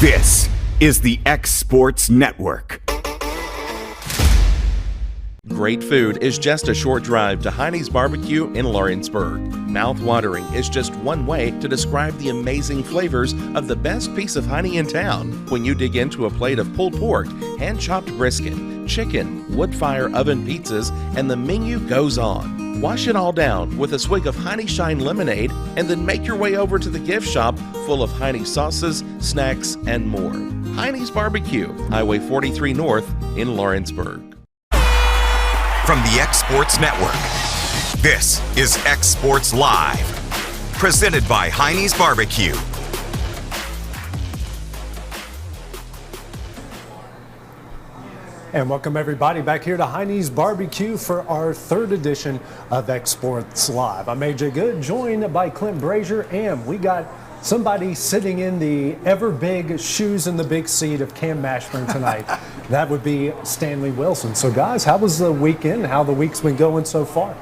This is the xSports Network. Great food is just a short drive to Hinie's BBQ in Lawrenceburg. Mouth-watering is just one way to describe the amazing flavors of the best piece of Hinie in town. When you dig into a plate of pulled pork, hand-chopped brisket, chicken, wood-fire oven pizzas, and the menu goes on. Wash it all down with a swig of Hinie Shine lemonade, and then make your way over to the gift shop full of Hinie sauces, snacks, and more. Hinie's BBQ, Highway 43 North in Lawrenceburg. From the xSports Network, this is xSports Live, presented by Hinie's BBQ. And welcome everybody back here to Hinie's BBQ for our third edition of xSports Live. I'm AJ Good, joined by Clint Brazier, and we got somebody sitting in the ever big shoes in the big seat of Cam Mashburn tonight. That would be Stanley Wilson. So guys, how was the weekend? How the week's been going so far?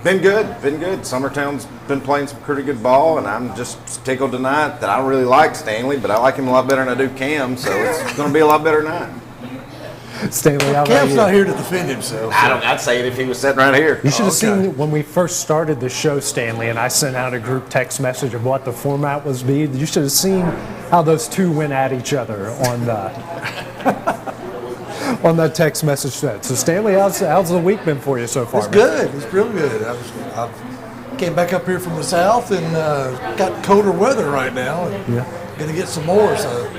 Been good. Summertown's been playing some pretty good ball, and I'm just tickled tonight that I really like Stanley, but I like him a lot better than I do Cam, so it's going to be a lot better tonight. Stanley, how about Cam's you? not here to defend himself. I'd say it if he was sitting right here. You should have seen when we first started the show, Stanley, and I sent out a group text message of what the format was be. You should have seen how those two went at each other on on that text message thread. So, Stanley, how's the week been for you so far? It's good. It's real good. I came back up here from the south and got colder weather right now. And gonna get some more. So.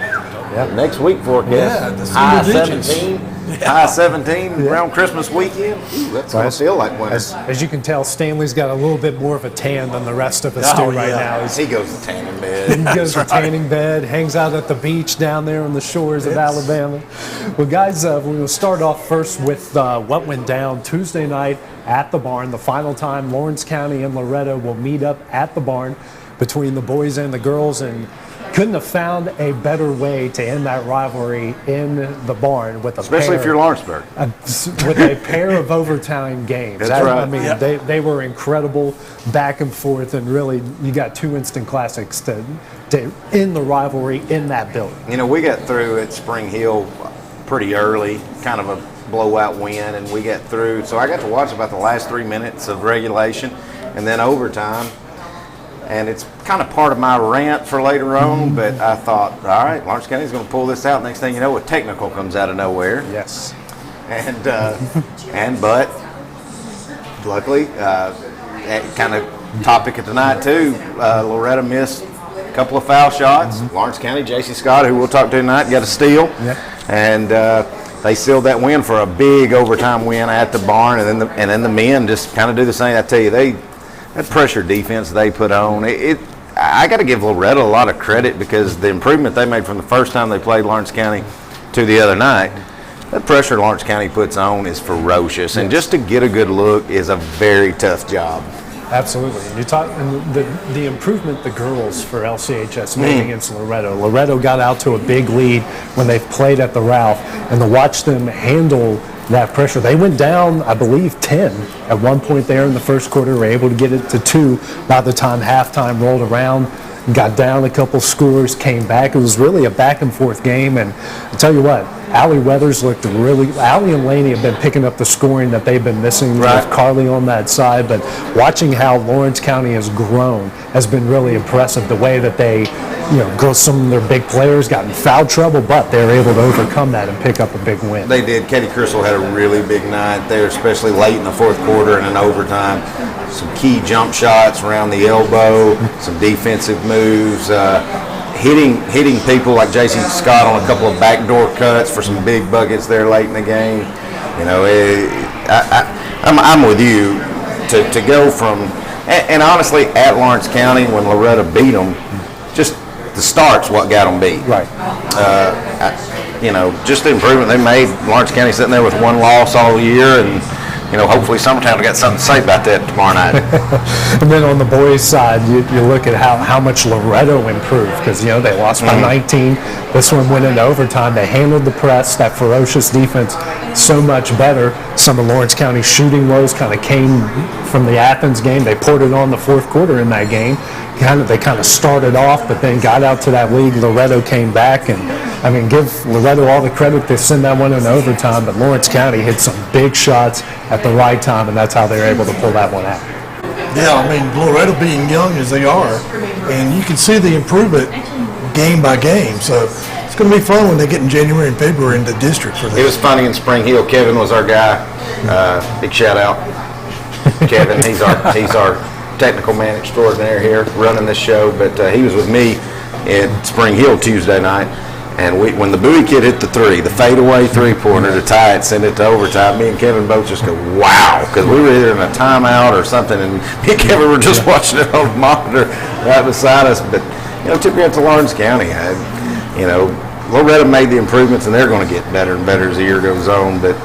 Next week forecast, the high single digits. 17, high 17 around Christmas weekend. Ooh, that's going to feel like winter. As you can tell, Stanley's got a little bit more of a tan than the rest of us do right now. He goes to tanning bed. He goes to tanning bed, hangs out at the beach down there on the shores of Alabama. Well, guys, we're going to start off first with what went down Tuesday night at the barn. The final time Lawrence County and Loretto will meet up at the barn between the boys and the girls, and couldn't have found a better way to end that rivalry in the barn with Especially if you're Lawrenceburg. With a pair of overtime games. That's right. I mean, they were incredible back and forth, and really you got two instant classics to end the rivalry in that building. You know, we got through at Spring Hill pretty early, kind of a blowout win, and we got through. So I got to watch about the last 3 minutes of regulation and then overtime. And it's kind of part of my rant for later on, but I thought, all right, Lawrence County's going to pull this out. Next thing you know, a technical comes out of nowhere. Yes. But luckily, kind of topic of tonight too, Loretto missed a couple of foul shots. Lawrence County, J.C. Scott, who we'll talk to tonight, got a steal. And they sealed that win for a big overtime win at the barn. And then the men just kind of do the same. I tell you, that pressure defense they put on, I got to give Loretto a lot of credit because the improvement they made from the first time they played Lawrence County to the other night, that pressure Lawrence County puts on is ferocious. And just to get a good look is a very tough job. Absolutely. You talk and the improvement the girls for LCHS made against Loretto. Loretto got out to a big lead when they played at the Ralph, and to watch them handle that pressure. They went down, I believe, 10 at one point there in the first quarter. Were able to get it to 2 by the time halftime rolled around. Got down a couple scores, came back. It was really a back and forth game. And I'll tell you what, Allie Weathers looked Allie and Laney have been picking up the scoring that they've been missing with Carly on that side. But watching how Lawrence County has grown has been really impressive. The way that they, some of their big players got in foul trouble, but they were able to overcome that and pick up a big win. They did. Katie Crystal had a really big night there, especially late in the fourth quarter and in overtime. Some key jump shots around the elbow, some defensive moves, hitting people like J.C. Scott on a couple of backdoor cuts for some big buckets there late in the game. I'm with you to go from, and honestly, at Lawrence County when Loretto beat them, just the start's what got them beat. Right. Just the improvement they made. Lawrence County sitting there with one loss all year, and hopefully Summertown will get something to say about that tomorrow night. And then on the boys' side, you look at how much Loretto improved because, they lost by 19. This one went into overtime. They handled the press, that ferocious defense, so much better. Some of Lawrence County's shooting woes kind of came from the Athens game. They poured it on the fourth quarter in that game. They kind of started off, but then got out to that lead. Loretto came back and I mean, give Loretto all the credit. They send that one in overtime, but Lawrence County hit some big shots at the right time, and that's how they were able to pull that one out. Yeah, I mean, Loretto being young as they are, and you can see the improvement game by game. So it's going to be fun when they get in January and February in the district for It this. was funny in Spring Hill. Kevin was our guy. Big shout out, Kevin. He's our technical man extraordinaire here, running this show. But he was with me at Spring Hill Tuesday night, and when the Bowie kid hit the three, the fadeaway three-pointer to tie it, send it to overtime, me and Kevin both just go, wow, because we were either in a timeout or something, and me and Kevin were just watching it on the monitor right beside us. But tip your hat to Lawrence County. Loretto made the improvements, and they're going to get better and better as the year goes on. But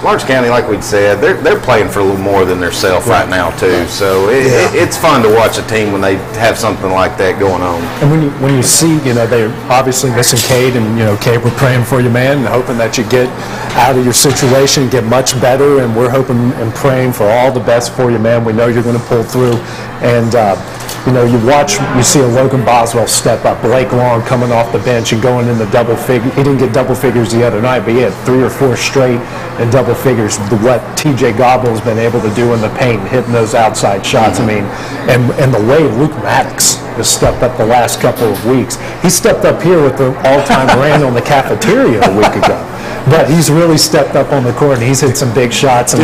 Lawrence County, like we'd said, they're playing for a little more than their self right now too. So it's fun to watch a team when they have something like that going on. And when you see, they're obviously missing Cade, and Cade, we're praying for you, man, and hoping that you get out of your situation, get much better, and we're hoping and praying for all the best for you, man. We know you're going to pull through, and you see a Logan Boswell step up, Blake Long coming off the bench and going into double figures. He didn't get double figures the other night, but he had 3 or 4 straight in double figures. What TJ Gobble's been able to do in the paint, hitting those outside shots. I mean, and the way Luke Maddox has stepped up the last couple of weeks. He stepped up here with the all-time rant on the cafeteria a week ago. But he's really stepped up on the court, and he's hit some big shots. And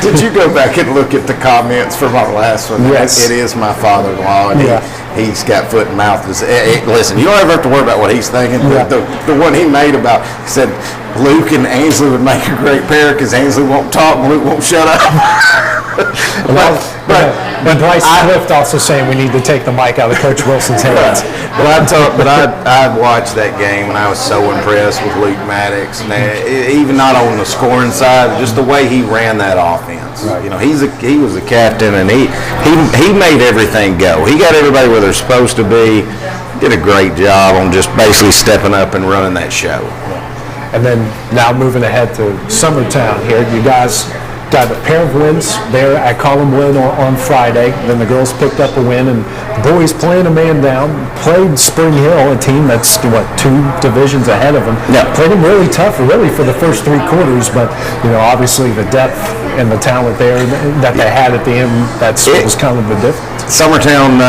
Did you go back and look at the comments from our last one? Yes. It is my father-in-law, and he's got foot and mouth. Listen, you don't ever have to worry about what he's thinking. Yeah. The one he made about, he said, Luke and Ainsley would make a great pair because Ainsley won't talk and Luke won't shut up. But Bryce Swift also saying we need to take the mic out of Coach Wilson's hands. I watched that game and I was so impressed with Luke Maddox. And even not on the scoring side, just the way he ran that offense. Right. He was the captain, and he made everything go. He got everybody where they're supposed to be. Did a great job on just basically stepping up and running that show. And then now moving ahead to Summertown here, you guys got a pair of wins there at Column Win on Friday. Then the girls picked up a win, and the boys playing a man down, played Spring Hill, a team that's, 2 divisions ahead of them. Yeah. Played them really tough, really, for the first 3 quarters, but, obviously the depth and the talent there that they had at the end, was kind of the difference. Summertown,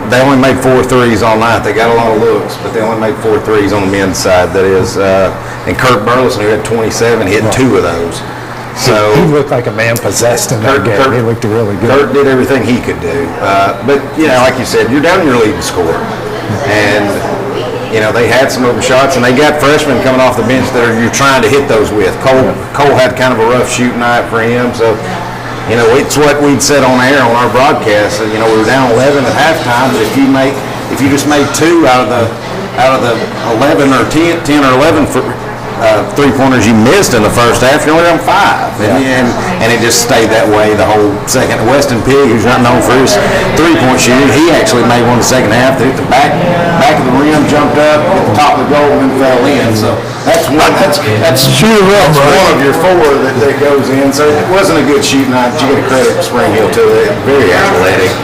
they only made 4 threes all night. They got a lot of looks, but they only made 4 threes on the men's side. That is, and Kurt Burleson, who had 27, hit 2 of those. So he looked like a man possessed in that game. He looked really good. Kurt did everything he could do. But, like you said, you're down your leading scorer. And, they had some open shots, and they got freshmen coming off the bench that you're trying to hit those with. Cole had kind of a rough shooting night for him. So, it's what we'd said on air on our broadcast. We were down 11 at halftime, but if you just made 2 out of the 11 or 10 or 11 for 3-pointers you missed in the first half, you're only on 5. And it just stayed that way the whole second. Weston Pigg, who's not known for his 3-point shooting, he actually made one in the second half. Hit the back of the rim, jumped up, hit the top of the goal, and then fell in. So that's one of your 4 that goes in. So it wasn't a good shooting night, but you got to credit Spring Hill to it. Very athletic.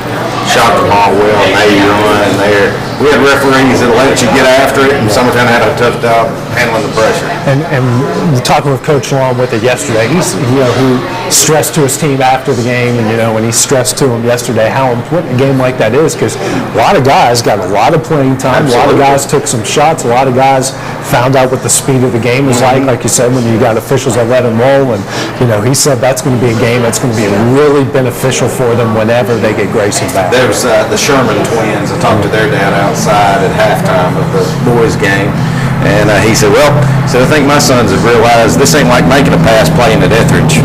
Shot the ball well, and they run there. We had referees that let you get after it, and Summertown had a tough job handling the pressure. And talking with Coach Long with it yesterday, he's who stressed to his team after the game, and when he stressed to him yesterday how important a game like that is, because a lot of guys got a lot of playing time. Absolutely. A lot of guys took some shots. A lot of guys found out what the speed of the game is like you said, when you got officials that let them roll. And he said that's going to be a game that's going to be really beneficial for them whenever they get Grayson back. There's the Sherman twins. I talked to their dad outside at halftime of the boys' game, and he said, I think my sons have realized this ain't like making a pass playing at Etheridge.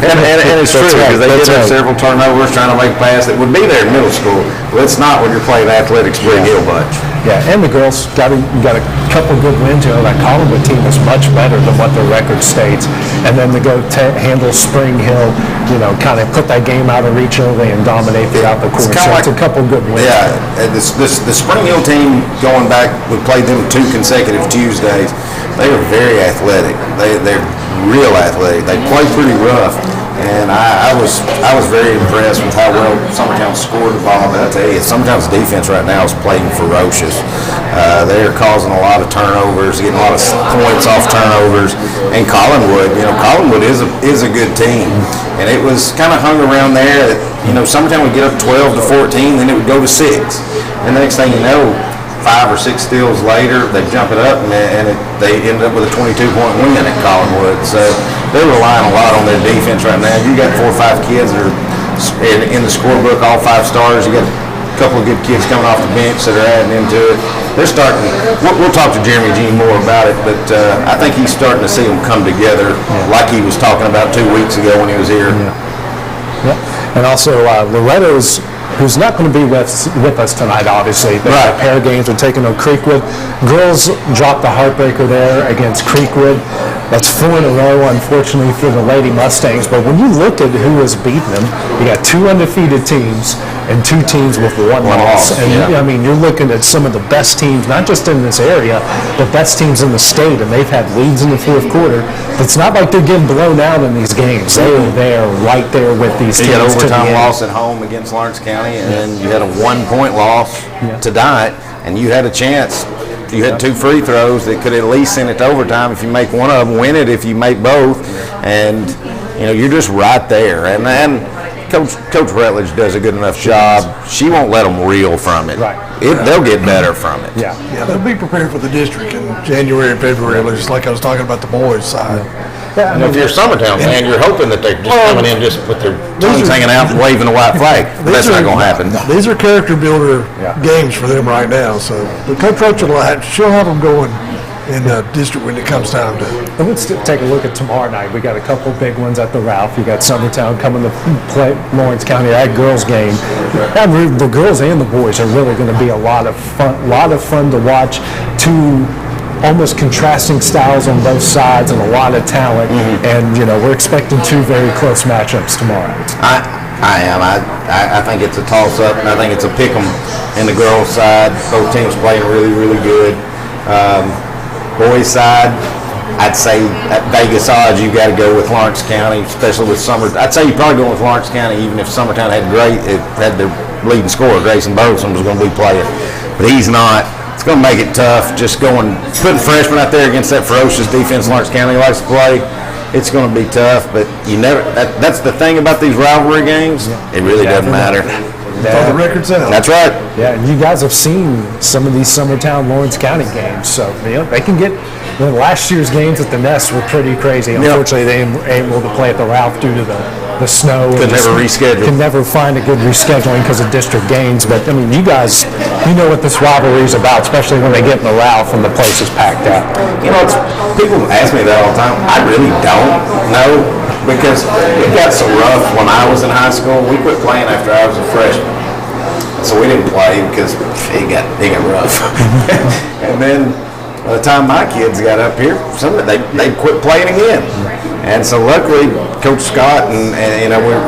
and it's true, because they did have several turnovers trying to make a pass that would be there in middle school. Well, it's not when you're playing athletic Spring Hill bunch. Yeah, and the girls got a couple good wins. That Collinwood team is much better than what their record states. And then to go handle Spring Hill, kind of put that game out of reach early and dominate throughout the course. So it's a couple good wins. Yeah, the Spring Hill team, going back, we played them 2 consecutive Tuesdays. They are very athletic. They're real athletic. They play pretty rough. And I was very impressed with how well Summertown scored the ball. But I tell you, Summertown's defense right now is playing ferocious. They're causing a lot of turnovers, getting a lot of points off turnovers. And Collinwood is a good team. And it was kind of hung around there. Summertown would get up 12 to 14, then it would go to 6. And the next thing you know, 5 or 6 steals later, they jump it up, and they end up with a 22-point win at Collinwood. So they're relying a lot on their defense right now. You got 4 or 5 kids that are in the scorebook, all 5 stars. You got a couple of good kids coming off the bench that are adding into it. They're starting. We'll talk to Jeremy G more about it, but I think he's starting to see them come together, like he was talking about 2 weeks ago when he was here. Yeah. And also Loretto's, who's not going to be with us tonight, obviously. They have a pair of games. They're taking on Creekwood. Girls dropped the heartbreaker there against Creekwood. That's 4 in a row, unfortunately, for the Lady Mustangs. But when you look at who has beaten them, you got 2 undefeated teams and 2 teams with 1 loss. And I mean, you're looking at some of the best teams, not just in this area, but best teams in the state, and they've had leads in the 4th quarter. It's not like they're getting blown out in these games. They are there, right there with these teams. You had an overtime loss at home against Lawrence County, and then you had a 1-point loss tonight, and you had a chance. You had 2 free throws that could at least send it to overtime if you make one of them, win it if you make both, and you're just right there. And Coach Rutledge does a good enough job. She won't let them reel from it. Right. They'll get better from it. Yeah, they'll be prepared for the district in January and February, just like I was talking about the boys' side. Yeah, And if you're a Summertown fan, you're hoping that they're just coming in just with their tongues hanging out and waving a white flag. But that's not going to happen. These are character builder games for them right now. So the Coach Roach she'll have them going in the district when it comes time to. And let's take a look at tomorrow night. We got a couple big ones at the Ralph. You got Summertown coming to play Lawrence County. That girls game. The girls and the boys are really going to be a lot of fun to watch. 2 almost contrasting styles on both sides and a lot of talent. And we're expecting 2 very close matchups tomorrow. I am. I think it's a toss-up, and I think it's a pick 'em in the girls' side. Both teams playing really, really good. Boys' side, I'd say at Vegas odds, you got to go with Lawrence County, especially with Summer. I'd say you probably go with Lawrence County, even if Summertown had their leading scorer, Grayson Boson, was going to be playing, but he's not. It's going to make it tough. Just putting freshmen out there against that ferocious defense Lawrence County likes to play. It's going to be tough, but you never. That's the thing about these rivalry games. It really doesn't matter. All the records out. That's right. Yeah, and you guys have seen some of these Summertown Lawrence County games, so they can get. Last year's games at the Nest were pretty crazy. Unfortunately, they ain't able to play at the Ralph due to the snow. Could never reschedule. Can never find a good rescheduling because of district games. But I mean, you guys, know what this rivalry is about, especially when they get in the Ralph and the place is packed out. People ask me that all the time. I really don't know, because it got so rough when I was in high school. We quit playing after I was a freshman, so we didn't play because it got rough. And then by the time my kids got up here, they quit playing again. And so luckily, Coach Scott and we're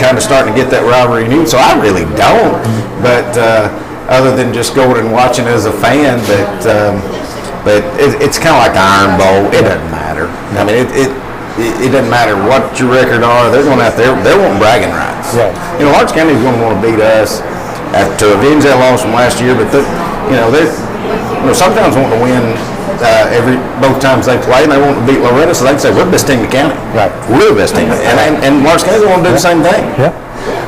kind of starting to get that rivalry renewed. So I really don't, but other than just going and watching as a fan, but it's kind of like the Iron Bowl. It doesn't matter. I mean, it doesn't matter what your record are. They're going out there. They're wanting bragging rights. Right. Lawrence County is going to want to beat us to avenge that loss from last year. But they're sometimes want to win both times they play, and they want to beat Loretta, so they can say we're the best team in the county. Right. We're the best team, and Lawrence County want to do the same thing. Yeah.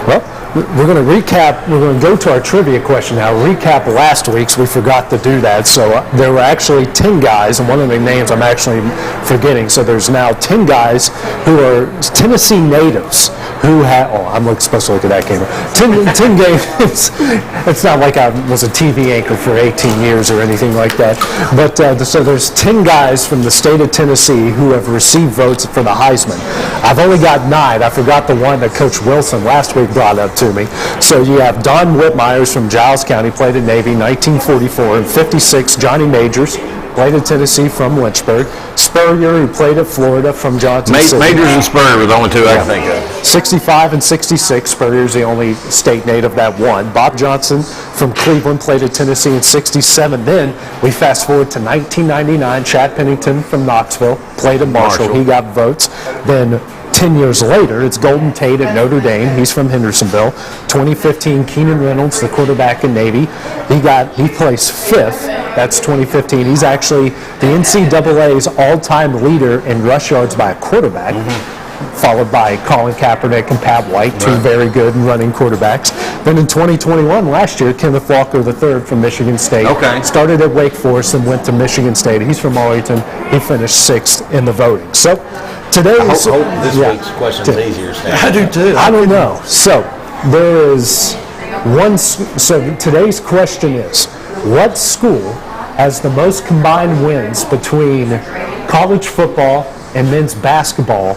Well, we're going to recap. We're going to go to our trivia question now. Recap last week's. We forgot to do that. So there were actually 10 guys, and one of the names I'm actually forgetting. So there's now 10 guys who are Tennessee natives who have. Oh, I'm supposed to look at that camera. 10 games. It's not like I was a TV anchor for 18 years or anything like that. But so there's 10 guys from the state of Tennessee who have received votes for the Heisman. I've only got 9. I forgot the one that Coach Wilson last week brought up to me. So you have Don Whitmires from Giles County, played at Navy, 1944 and 56. Johnny Majors, played at Tennessee from Lynchburg. Spurrier, who played at Florida from Johnson City. Majors and Spurrier were the only 2 I can think of. 65 and 66. Spurrier's the only state native that won. Bob Johnson from Cleveland, played at Tennessee in 67. Then we fast forward to 1999. Chad Pennington from Knoxville, played at Marshall. He got votes. Then 10 years later, it's Golden Tate at Notre Dame. He's from Hendersonville. 2015, Keenan Reynolds, the quarterback in Navy. He placed 5th. That's 2015. He's actually the NCAA's all-time leader in rush yards by a quarterback, followed by Colin Kaepernick and Pat White, two very good running quarterbacks. Then in 2021, last year, Kenneth Walker III from Michigan State started at Wake Forest and went to Michigan State. He's from Arlington. He finished 6th in the voting. So today, I hope this week's question is easier. I do too. I don't know. So there is one. So today's question is: what school has the most combined wins between college football and men's basketball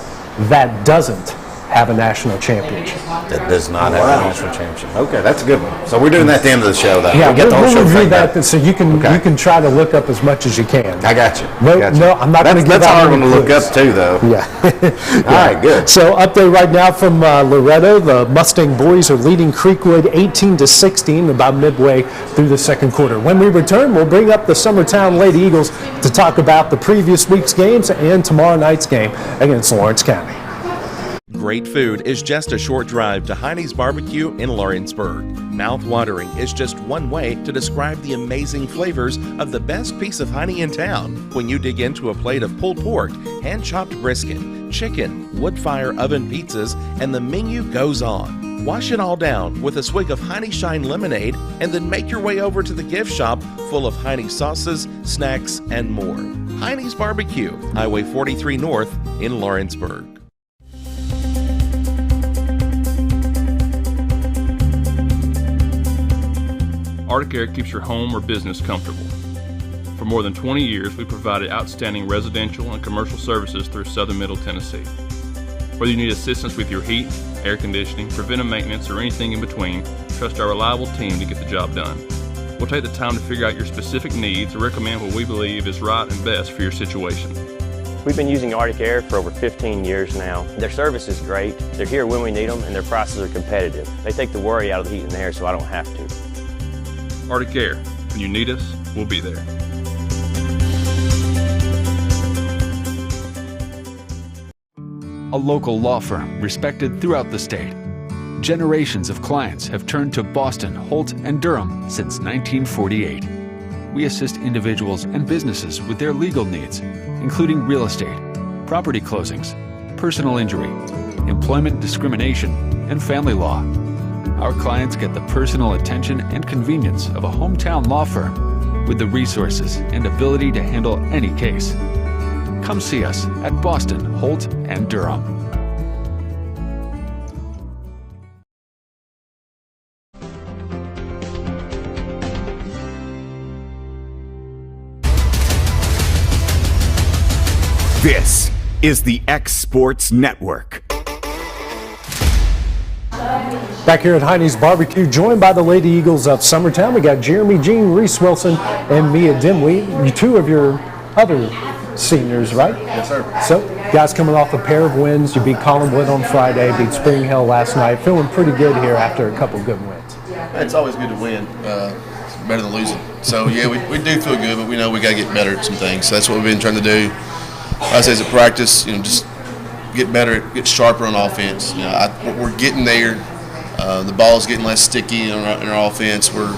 that doesn't have a national championship? That does not have a national championship. Okay, that's a good one. So we're doing that at the end of the show, though. Yeah, we'll get the whole show review back. that so you can try to look up as much as you can. I got you. No, I'm not going to give That's a out hard one any to look clues. up, too, though. Yeah. All right, good. So update right now from Loretto. The Mustang boys are leading Creekwood 18-16 about midway through the second quarter. When we return, we'll bring up the Summertown Lady Eagles to talk about the previous week's games and tomorrow night's game against Lawrence County. Great food is just a short drive to Heinie's BBQ in Lawrenceburg. Mouth-watering is just one way to describe the amazing flavors of the best piece of Hinie in town. When you dig into a plate of pulled pork, hand-chopped brisket, chicken, wood-fire oven pizzas, and the menu goes on. Wash it all down with a swig of Hinie Shine lemonade and then make your way over to the gift shop full of Hinie sauces, snacks, and more. Heinie's BBQ, Highway 43 North in Lawrenceburg. Arctic Air keeps your home or business comfortable. For more than 20 years, we've provided outstanding residential and commercial services through southern Middle Tennessee. Whether you need assistance with your heat, air conditioning, preventive maintenance, or anything in between, trust our reliable team to get the job done. We'll take the time to figure out your specific needs and recommend what we believe is right and best for your situation. We've been using Arctic Air for over 15 years now. Their service is great, they're here when we need them, and their prices are competitive. They take the worry out of the heat and air so I don't have to. Arctic Air. When you need us, we'll be there. A local law firm respected throughout the state. Generations of clients have turned to Boston, Holt, and Durham since 1948. We assist individuals and businesses with their legal needs, including real estate, property closings, personal injury, employment discrimination, and family law. Our clients get the personal attention and convenience of a hometown law firm with the resources and ability to handle any case. Come see us at Boston, Holt, and Durham. This is the xSports Network. Back here at Heinie's BBQ, joined by the Lady Eagles of Summertown. We got Jeremy Jean, Reese Wilson, and Mia Dimley. You two of your other seniors, right? Yes, sir. So, guys coming off a pair of wins. You beat Collinwood on Friday, beat Spring Hill last night. Feeling pretty good here after a couple good wins. It's always good to win. It's better than losing. So, yeah, we do feel good, but we know we got to get better at some things. So that's what we've been trying to do. I say as a practice, just get better, get sharper on offense. We're getting there. The ball's getting less sticky in our offense. We're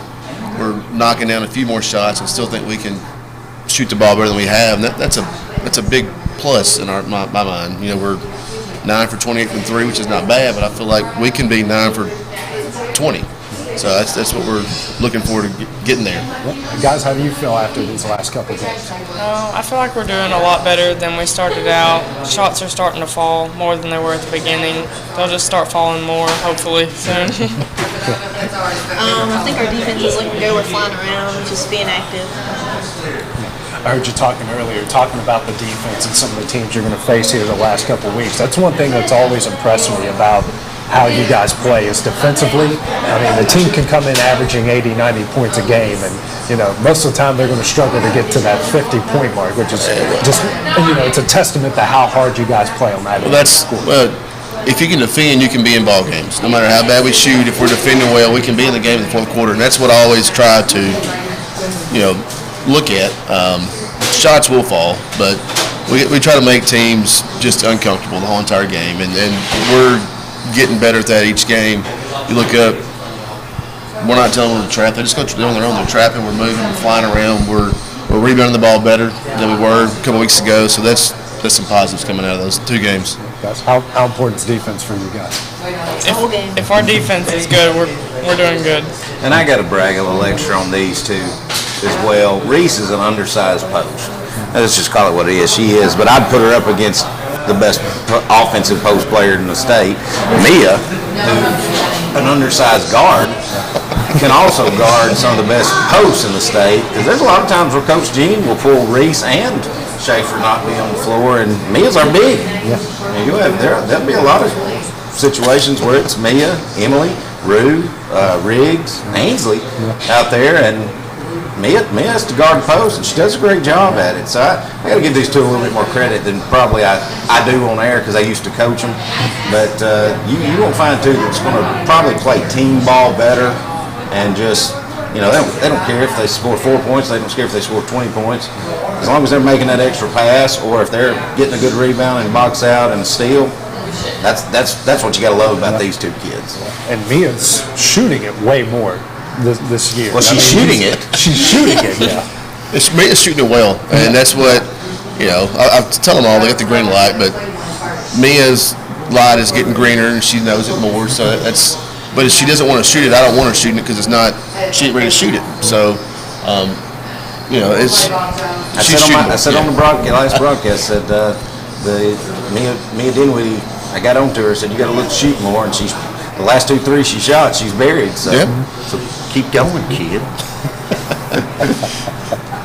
knocking down a few more shots and still think we can shoot the ball better than we have. And that's a big plus in my mind. We're 9 for 28 from 3, which is not bad, but I feel like we can be 9 for 20. So that's what we're looking forward to getting there. Guys, how do you feel after these last couple games? I feel like we're doing a lot better than we started out. Shots are starting to fall more than they were at the beginning. They'll just start falling more, hopefully, soon. I think our defense is looking good. We're flying around, just being active. I heard you talking about the defense and some of the teams you're going to face here the last couple of weeks. That's one thing that's always impressed me about how you guys play is defensively. I mean, the team can come in averaging 80, 90 points a game, and most of the time they're going to struggle to get to that 50-point mark, which is just it's a testament to how hard you guys play on that. Well, if you can defend, you can be in ball games. No matter how bad we shoot, if we're defending well, we can be in the game in the fourth quarter, and that's what I always try to look at. Shots will fall, but we try to make teams just uncomfortable the whole entire game, and we're getting better at that each game. You look up, we're not telling them to trap. They just go on their own. They're trapping, we're moving, we're flying around, we're rebounding the ball better than we were a couple weeks ago. So that's some positives coming out of those 2 games. How important is defense for you guys? If our defense is good, we're doing good. And I got to brag a little extra on these two as well. Reese is an undersized post. Let's just call it what it is. She is, but I'd put her up against the best offensive post player in the state. Mia, who's an undersized guard, can also guard some of the best posts in the state. Because there's a lot of times where Coach Gene will pull Reese and Schaefer not be on the floor, and Mia's are big. Yeah. And there'll be a lot of situations where it's Mia, Emily, Rue, Riggs, Ainsley out there, and Mia has to guard the post, and she does a great job at it. So I got to give these two a little bit more credit than probably I do on air because I used to coach them. But you won't find two that's going to probably play team ball better and just, they don't care if they score 4 points. They don't care if they score 20 points. As long as they're making that extra pass, or if they're getting a good rebound and box out and a steal, that's what you got to love about these two kids. And Mia's shooting it way more this year. Well, she's shooting it. She's shooting it, yeah. Mia's shooting it well, and that's what, I tell them all they got the green light, but Mia's light is getting greener, and she knows it more, so that's, but if she doesn't want to shoot it, I don't want her shooting it because she ain't ready to shoot it. So, I said on the last broadcast, said Mia Dinwiddie, I got on to her, said you got to look to shoot more, and the last 2 3 she shot, she's buried. So, so keep going, kid.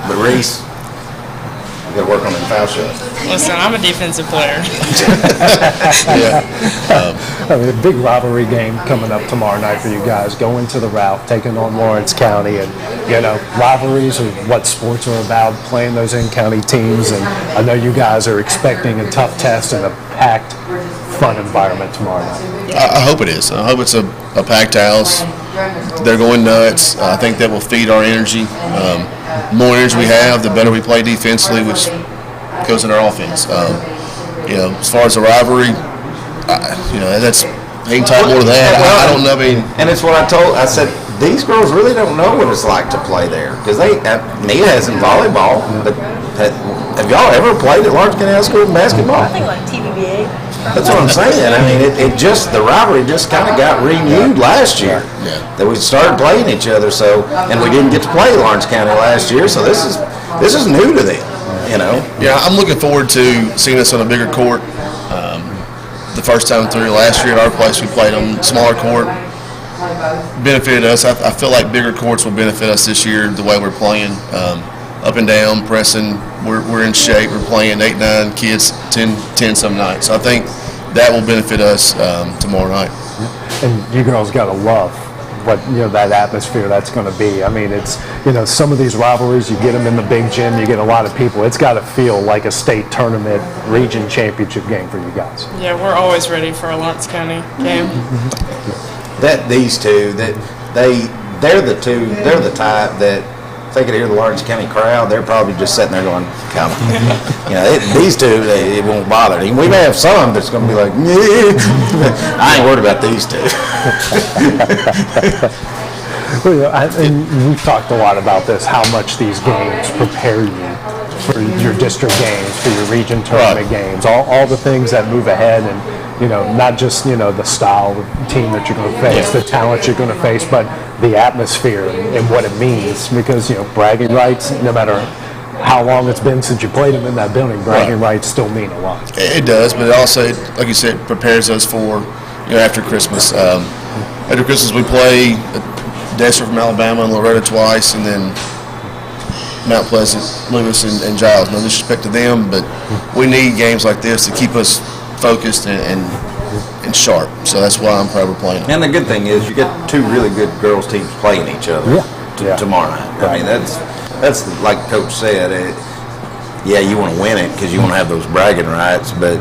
But Reese, you got to work on them foul shots. Listen, I'm a defensive player. A big rivalry game coming up tomorrow night for you guys. Going to the route, taking on Lawrence County, and rivalries are what sports are about. Playing those in-county teams, and I know you guys are expecting a tough test and a packed, fun environment tomorrow night. I hope it is. I hope it's a packed house. They're going nuts. I think that will feed our energy. More energy we have, the better we play defensively, which goes in our offense. As far as the rivalry, that's ain't talk more to that. I don't know. And it's what I said. These girls really don't know what it's like to play there because Mia has in volleyball. But have y'all ever played at Lawrence County High School in basketball? I think like TBBA. That's what I'm saying. I mean, the rivalry just kind of got renewed last year. Yeah. That we started playing each other. So, and we didn't get to play Lawrence County last year. So this is new to them. Yeah, I'm looking forward to seeing us on a bigger court. The first time through last year at our place, we played on smaller court. Benefited us. I feel like bigger courts will benefit us this year. The way we're playing, up and down, pressing. We're in shape. We're playing 8-9 kids, 10 some nights. So I think that will benefit us tomorrow night. And you girls got to love what that atmosphere that's going to be. I mean, it's some of these rivalries, you get them in the big gym, you get a lot of people. It's got to feel like a state tournament, region championship game for you guys. Yeah, we're always ready for a Lawrence County game. These two, they're the type that if they could hear the Lawrence County crowd, they're probably just sitting there going, "Come on." These two, it won't bother them. We may have some that's going to be like, I ain't worried about these two. And we've talked a lot about this, how much these games prepare you for your district games, for your region tournament games, all the things that move ahead, and not just the style of team that you're going to face, the talent you're going to face, but the atmosphere and what it means. Because bragging rights, no matter how long it's been since you played them in that building, bragging rights still mean a lot. It does, but it also, like you said, prepares us for after Christmas. After Christmas, we play Dexter from Alabama and Loretto twice, and then Mount Pleasant, Lewis, and Giles. No disrespect to them, but we need games like this to keep us focused and sharp. So that's why I'm proud we're playing. And the good thing is you get two really good girls teams playing each other tomorrow night. I mean, that's like Coach said. You want to win it because you want to have those bragging rights, but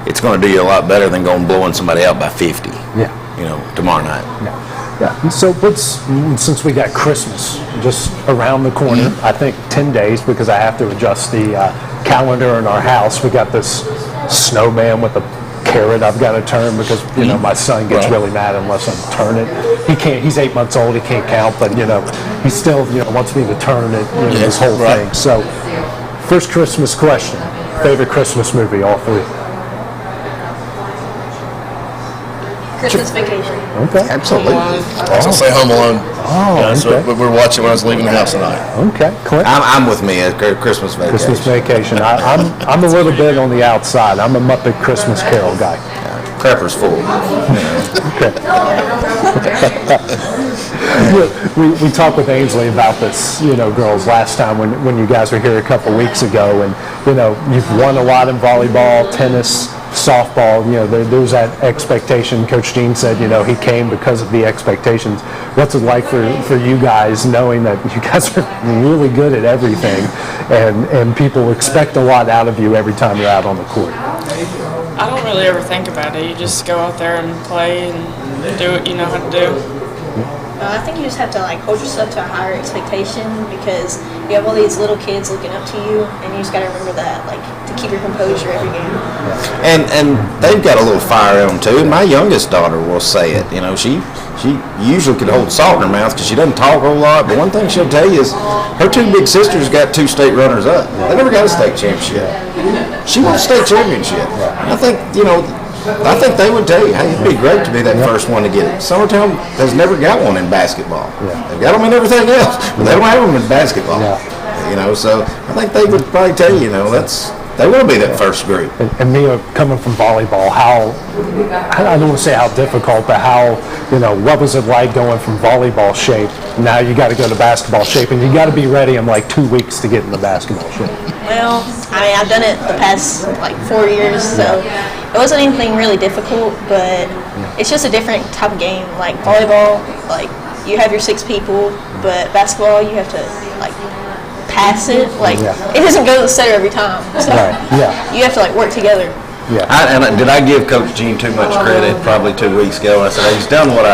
it's going to do you a lot better than going blowing somebody out by 50. Tomorrow night. Yeah. So since we got Christmas just around the corner, I think 10 days because I have to adjust the calendar in our house, we got this snowman with a carrot I've got to turn because my son gets really mad unless I turn it. He can't. He's 8 months old. He can't count, but he still wants me to turn it. This whole thing. So, first Christmas question: favorite Christmas movie? All three. Christmas Vacation. Okay. Absolutely. I'll say Home Alone. Oh, That's what we were watching when I was leaving the house tonight. Okay. Clint? I'm with me at Christmas Vacation. Christmas Vacation. I'm a little bit on the outside. I'm a Muppet Christmas Carol guy. Crapper's full. We talked with Ainsley about this, girls, last time when you guys were here a couple weeks ago, and you've won a lot in volleyball, tennis, softball. There's that expectation. Coach Dean said, he came because of the expectations. What's it like for you guys knowing that you guys are really good at everything, and people expect a lot out of you every time you're out on the court? I don't really ever think about it. You just go out there and play and do what you know how to do. I think you just have to hold yourself to a higher expectation because you have all these little kids looking up to you, and you just got to remember that, to keep your composure every game. And they've got a little fire in them too. My youngest daughter will say it. She usually can hold salt in her mouth because she doesn't talk a whole lot. But one thing she'll tell you is her two big sisters got 2 state runners up. They never got a state championship. She won a state championship. I think they would tell you, hey, it'd be great to be that first one to get it. Summertown has never got one in basketball. They've got them in everything else, but they don't have them in basketball. So I think they would probably tell you, they will be that first group. And Mia, coming from volleyball, I don't want to say how difficult, but what was it like going from volleyball shape? Now you got to go to basketball shape, and you got to be ready in 2 weeks to get into basketball shape. Well, I've done it the past 4 years, so it wasn't anything really difficult, but it's just a different type of game. Like volleyball, you have your 6 people, but basketball, you have to pass it. It doesn't go to the setter every time. So you have to work together. Yeah. Did I give Coach Gene too much credit? Probably 2 weeks ago. I said he's done what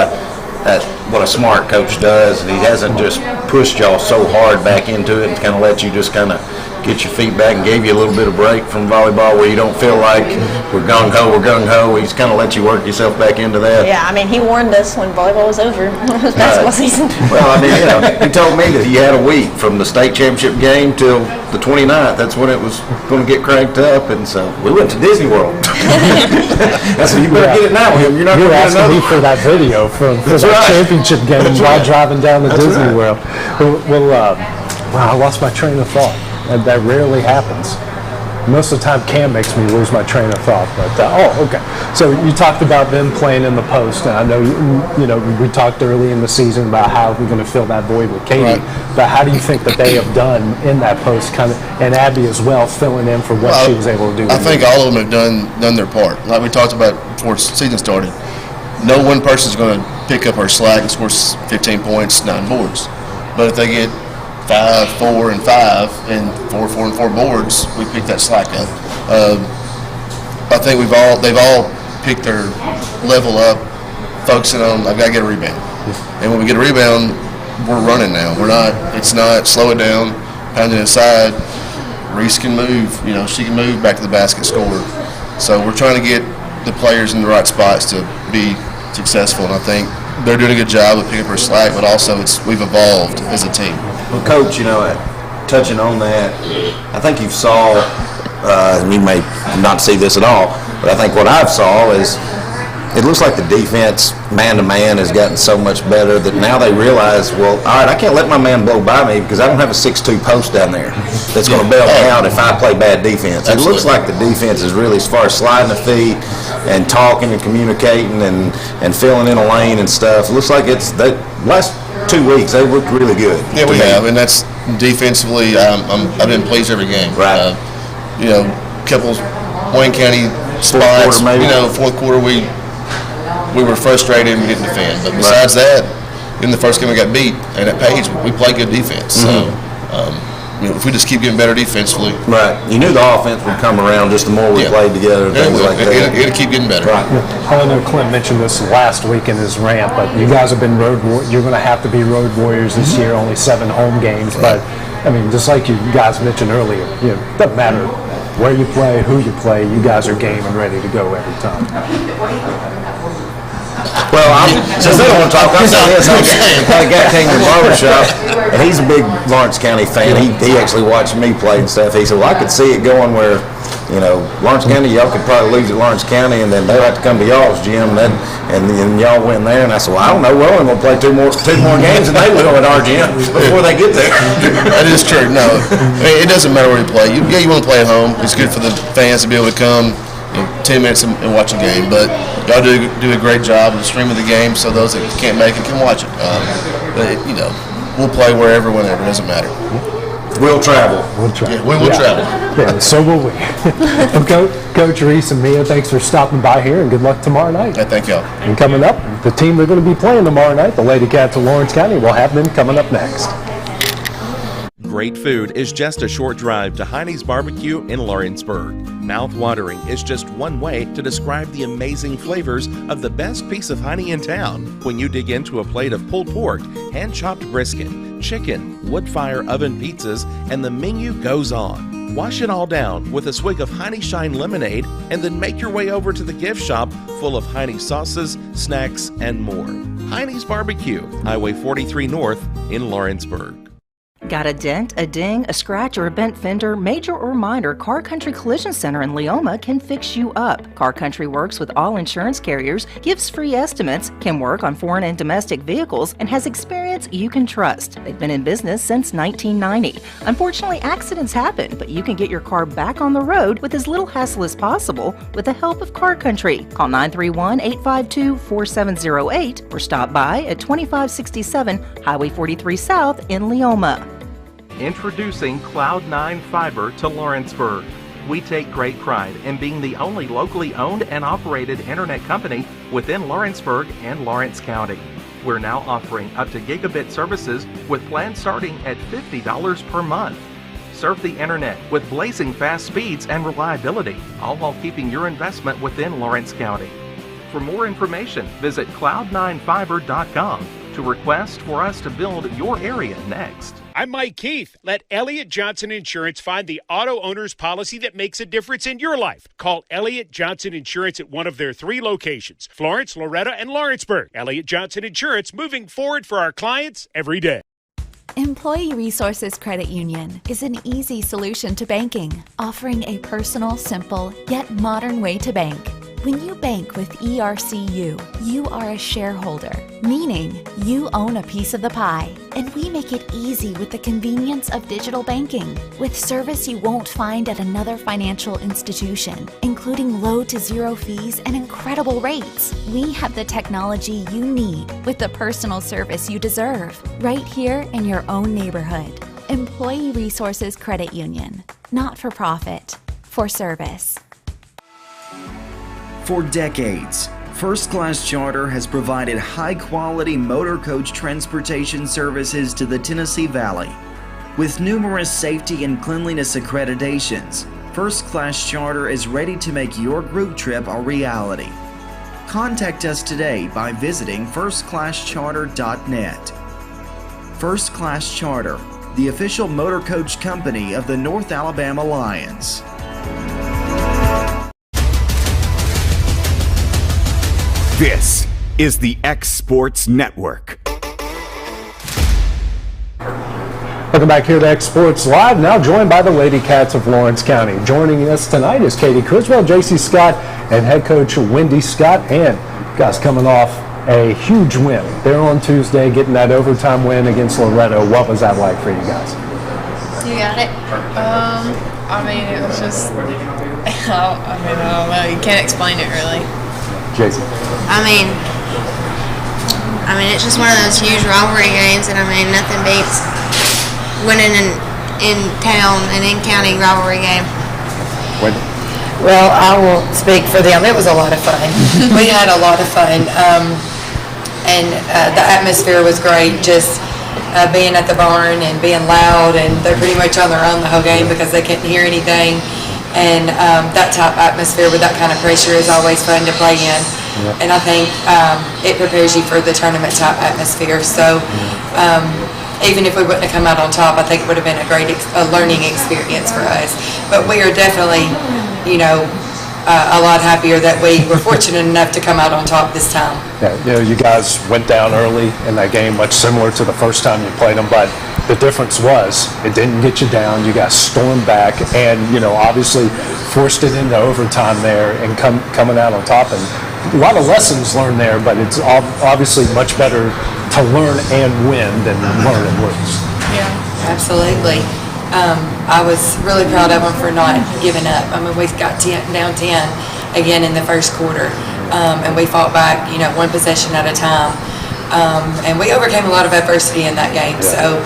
a smart coach does. He hasn't just pushed y'all so hard back into it and kind of let you just kind of get your feet back and gave you a little bit of break from volleyball where you don't feel like we're gung-ho. He's kind of let you work yourself back into that. Yeah, he warned us when volleyball was over, when it was basketball season. Well, he told me that he had a week from the state championship game till the 29th. That's when it was going to get cranked up, and so we went to Disney World. I said, you better get it now, him. You're not going to get asking another. me for that video for that championship game while driving down to Disney World. Well, I lost my train of thought. That rarely happens. Most of the time, Cam makes me lose my train of thought. But okay. So you talked about them playing in the post, and I know we talked early in the season about how we're going to fill that void with Katie. Right. But how do you think that they have done in that post, and Abby as well, filling in for what she was able to do? I think all of them have done their part. Like we talked about before the season started, no one person is going to pick up her slack and score 15 points, 9 boards. But if they get 5, 4, and 5, and 4, 4, and 4 boards, we pick that slack up. I think they've all picked their level up, focusing on I've got to get a rebound. And when we get a rebound, we're running now. It's not slow it down, pound it inside. Reese can move. She can move back to the basket, score. So we're trying to get the players in the right spots to be successful, and I think they're doing a good job of picking up her slack, but also we've evolved as a team. Well, Coach, touching on that, I think you saw, and you may not see this at all, but I think what I've saw is it looks like the defense, man-to-man, has gotten so much better that now they realize, well, all right, I can't let my man blow by me because I don't have a 6'2" post down there that's going to bail me out if I play bad defense. Absolutely. It looks like the defense is really, as far as sliding the feet and talking and communicating and filling in a lane and stuff, it looks like it's the last 2 weeks, they looked really good. Yeah, we have, and that's defensively, I've been pleased every game. Right. Couple Wayne County spots, fourth quarter, we were frustrated and we didn't defend. But besides that, in the first game we got beat, and at Page, we played good defense. So, if we just keep getting better defensively. Right. You knew the offense would come around just the more we played together and things like that. It'll keep getting better. Right. I know Clint mentioned this last week in his rant, but you guys have been you're going to have to be road warriors this year, only 7 home games. But I mean, just like you guys mentioned earlier, doesn't matter where you play, who you play, you guys are game and ready to go every time. Well, since they don't want to talk, I'm saying this. I got a guy came to the barbershop, and he's a big Lawrence County fan. He actually watched me play and stuff. He said, well, I could see it going where, Lawrence County, y'all could probably lose at Lawrence County, and then they'll have to come to y'all's gym, and y'all win there. And I said, well, I don't know. We're only going to play two more games, and they will at our gym before they get there. That is true. No, I mean, it doesn't matter where you play. You want to play at home. It's good for the fans to be able to come 10 minutes and watch a game. But y'all do a great job of streaming the game, so those that can't make it can watch it. But we'll play wherever, whenever. It doesn't matter. We'll travel. Yeah, we will travel. Yeah, so will we. Coach Reese and Mia, thanks for stopping by here, and good luck tomorrow night. Yeah, thank y'all. And coming up, the team they're going to be playing tomorrow night, the Lady Cats of Lawrence County, we'll have them coming up next. Great food is just a short drive to Hinie's BBQ in Lawrenceburg. Mouth-watering is just one way to describe the amazing flavors of the best piece of Hinie in town. When you dig into a plate of pulled pork, hand-chopped brisket, chicken, wood-fire oven pizzas, and the menu goes on. Wash it all down with a swig of Hinie Shine lemonade, and then make your way over to the gift shop full of Hinie sauces, snacks, and more. Hinie's BBQ, Highway 43 North in Lawrenceburg. Got a dent, a ding, a scratch, or a bent fender? Major or minor, Car Country Collision Center in Leoma can fix you up. Car Country works with all insurance carriers, gives free estimates, can work on foreign and domestic vehicles, and has experience you can trust. They've been in business since 1990. Unfortunately, accidents happen, but you can get your car back on the road with as little hassle as possible with the help of Car Country. Call 931-852-4708 or stop by at 2567 Highway 43 South in Leoma. Introducing Cloud9 Fiber to Lawrenceburg. We take great pride in being the only locally owned and operated internet company within Lawrenceburg and Lawrence County. We're now offering up to gigabit services with plans starting at $50 per month. Surf the internet with blazing fast speeds and reliability, all while keeping your investment within Lawrence County. For more information, visit cloud9fiber.com to request for us to build your area next. I'm Mike Keith. Let Elliott Johnson Insurance find the auto owner's policy that makes a difference in your life. Call Elliott Johnson Insurance at one of their 3 locations, Florence, Loretto, and Lawrenceburg. Elliott Johnson Insurance, moving forward for our clients every day. Employee Resources Credit Union is an easy solution to banking, offering a personal, simple, yet modern way to bank. When you bank with ERCU, you are a shareholder, meaning you own a piece of the pie. And we make it easy with the convenience of digital banking, with service you won't find at another financial institution, including low to zero fees and incredible rates. We have the technology you need with the personal service you deserve, right here in your own neighborhood. Employee Resources Credit Union, not for profit, for service. For decades, First Class Charter has provided high-quality motor coach transportation services to the Tennessee Valley. With numerous safety and cleanliness accreditations, First Class Charter is ready to make your group trip a reality. Contact us today by visiting firstclasscharter.net. First Class Charter, the official motor coach company of the North Alabama Lions. This is the xSports Network. Welcome back here to xSports Live, now joined by the Lady Cats of Lawrence County. Joining us tonight is Katie Criswell, JC Scott, and head coach Wendy Scott. And guys, coming off a huge win there on Tuesday, getting that overtime win against Loretto. What was that like for you guys? You got it. I mean, it was just, I don't know. You can't explain it really. Jason. I mean, it's just one of those huge rivalry games, and I mean, nothing beats winning in town and in county rivalry game. Wendy. Well, I won't speak for them. It was a lot of fun. We had a lot of fun, and the atmosphere was great. Just being at the barn and being loud, and they're pretty much on their own the whole game because they couldn't hear anything. And that type of atmosphere with that kind of pressure is always fun to play in. Yep. And I think it prepares you for the tournament type atmosphere. So even if we wouldn't have come out on top, I think it would have been a great learning experience for us. But we are definitely, a lot happier that we were fortunate enough to come out on top this time. Yeah, you guys went down early in that game, much similar to the first time you played them, but the difference was it didn't get you down. You guys stormed back and, obviously forced it into overtime there and coming out on top. And a lot of lessons learned there, but it's obviously much better to learn and win than learn and lose. Yeah, absolutely. I was really proud of them for not giving up. I mean, we got down 10 again in the first quarter, and we fought back, one possession at a time. And we overcame a lot of adversity in that game. So,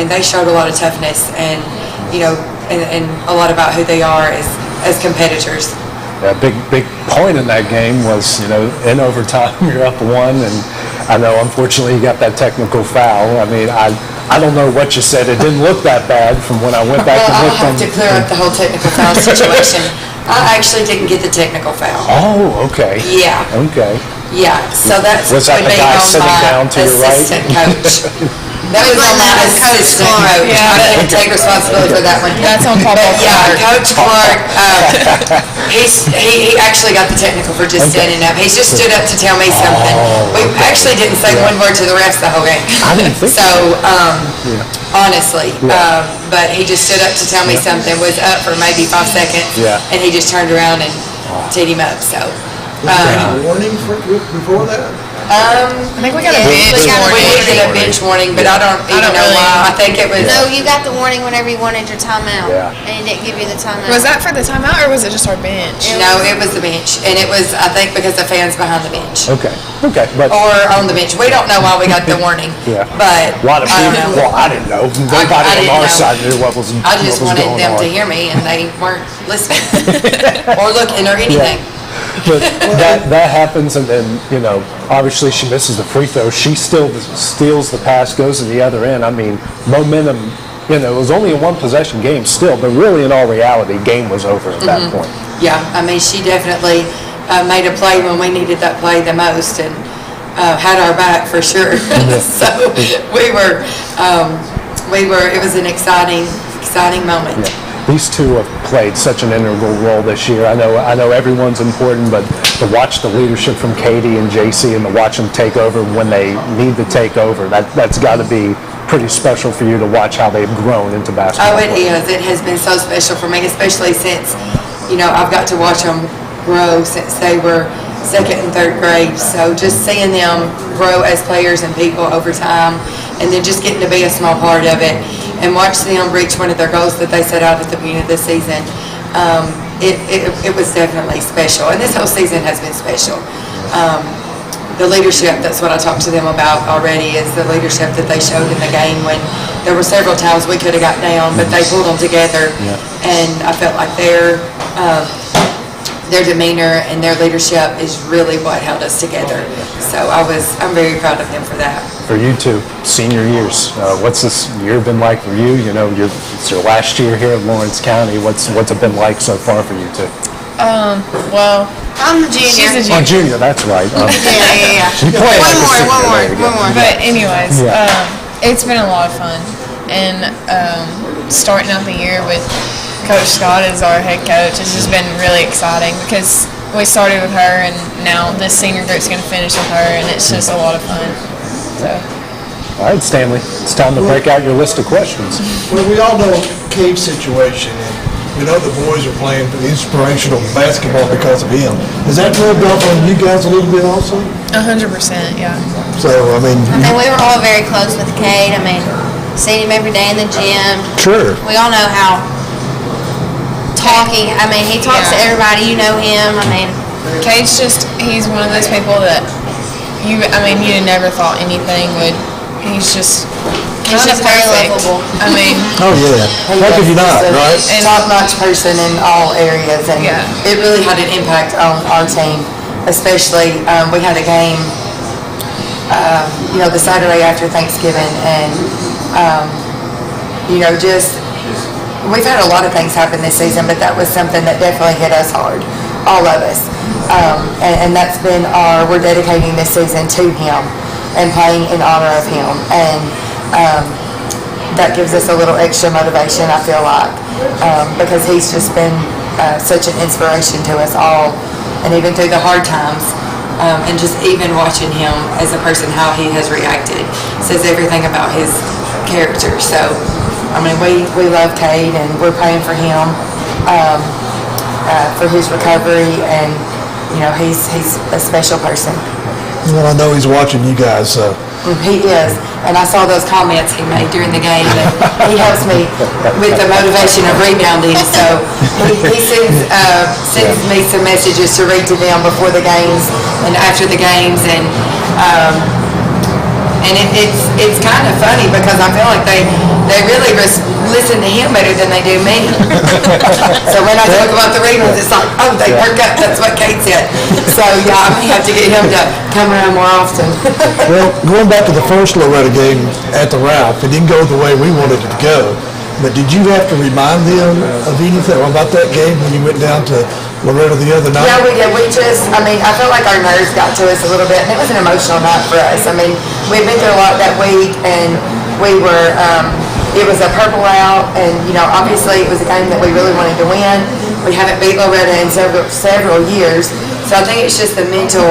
they showed a lot of toughness and, and a lot about who they are as competitors. A big point in that game was, in overtime, you're up 1, and I know, unfortunately, you got that technical foul. I mean, I don't know what you said. It didn't look that bad from when I went back and looked on. I'll have to clear up the whole technical foul situation. I actually didn't get the technical foul. Oh, okay. Yeah. Okay. Yeah, so that's was that the guy sitting down to your right? Assistant coach. That was on my assistant coach. Yeah. I didn't take responsibility for that one. That's on Papa But yeah, Coach Clark, he actually got the technical for just standing up. He just stood up to tell me something. We actually didn't say one word to the refs the whole game. I didn't think so. Honestly, but he just stood up to tell me something. Was up for maybe 5 seconds, and he just turned around and teed him up. So. Was there any warning before that? I think we got a bench warning. We did get a bench warning, but I don't even know why. I think it was. No, you got the warning whenever you wanted your timeout, Yeah. and he didn't give you the timeout. Was that for the timeout or was it just our bench? No, it was the bench, and it was, I think, because the fans behind the bench. Okay, but Or on the bench. We don't know why we got the warning. Yeah. But a lot of I don't people. know. Well, I didn't know. Nobody I on didn't our know. side knew what was I just what was wanted going them on. to hear me, and they weren't listening or looking or anything. But that happens, and then obviously she misses the free throw. She still steals the pass, goes to the other end. I mean, momentum. It was only a 1-possession game still, but really, in all reality, game was over at that point. Yeah, she definitely made a play when we needed that play the most, and had our back for sure. So we were. It was an exciting moment. Yeah. These two have played such an integral role this year. I know everyone's important, but to watch the leadership from Katie and JC and to watch them take over when they need to take over, that's got to be pretty special for you to watch how they've grown into basketball. Oh, it is. It has been so special for me, especially since, I've got to watch them grow since they were 2nd and 3rd grade. So just seeing them grow as players and people over time, and then just getting to be a small part of it and watch them reach one of their goals that they set out at the beginning of the season. It was definitely special, and this whole season has been special. The leadership, that's what I talked to them about already, is the leadership that they showed in the game when there were several times we could have got down, but they pulled them together, and I felt like their demeanor and their leadership is really what held us together. So I'm very proud of them for that. For you two, senior years, what's this year been like for you? It's your last year here at Lawrence County. What's it been like so far for you two? Well, I'm the junior. She's a Oh, junior. junior, that's right. Yeah. You play like a senior. One There you go. more. But anyways, Yeah. it's been a lot of fun, and starting out the year with Coach Scott as our head coach has just been really exciting because we started with her, and now this senior group's going to finish with her, and it's just a lot of fun. So. All right, Stanley, it's time to break out your list of questions. Well, we all know Cade's situation, and we know the boys are playing inspirational basketball because of him. Has that rubbed off on you guys a little bit also? 100%, yeah. So, we were all very close with Cade. Seeing him every day in the gym. Sure. We all know how talking. He talks to everybody. You know him. Cade's he's one of those people that you never thought anything would. He's just very perfect. lovable. Oh yeah. How could you not, right? A top-notch person in all areas, and it really had an impact on our team, especially we had a game, the Saturday after Thanksgiving, and we've had a lot of things happen this season, but that was something that definitely hit us hard, all of us, and that's been we're dedicating this season to him and playing in honor of him, and that gives us a little extra motivation, I feel like, because he's just been such an inspiration to us all, and even through the hard times, and just even watching him as a person, how he has reacted, says everything about his character. So, I mean, we love Cade, and we're praying for him, for his recovery, and, you know, he's a special person. Well, I know he's watching you guys, so. He is, and I saw those comments he made during the game, and he helps me with the motivation of rebounding. So he sends me some messages to read to them before the games and after the games, and it's kind of funny because I feel like they really listen to him better than they do me. So when I talk about the rebounds, it's like, oh, they perk up. That's what Kate said. So yeah, I may have to get him to come around more often. Well, going back to the first Loretta game at the Ralph, it didn't go the way we wanted it to go. But did you have to remind them of anything about that game when you went down to Loretta the other night? Yeah, we did. I felt like our nerves got to us a little bit, and it was an emotional night for us. I mean, we'd been through a lot that week, and we were, it was a purple out, and, you know, obviously it was a game that we really wanted to win. We haven't beat Loretta in several years, so I think it's just the mental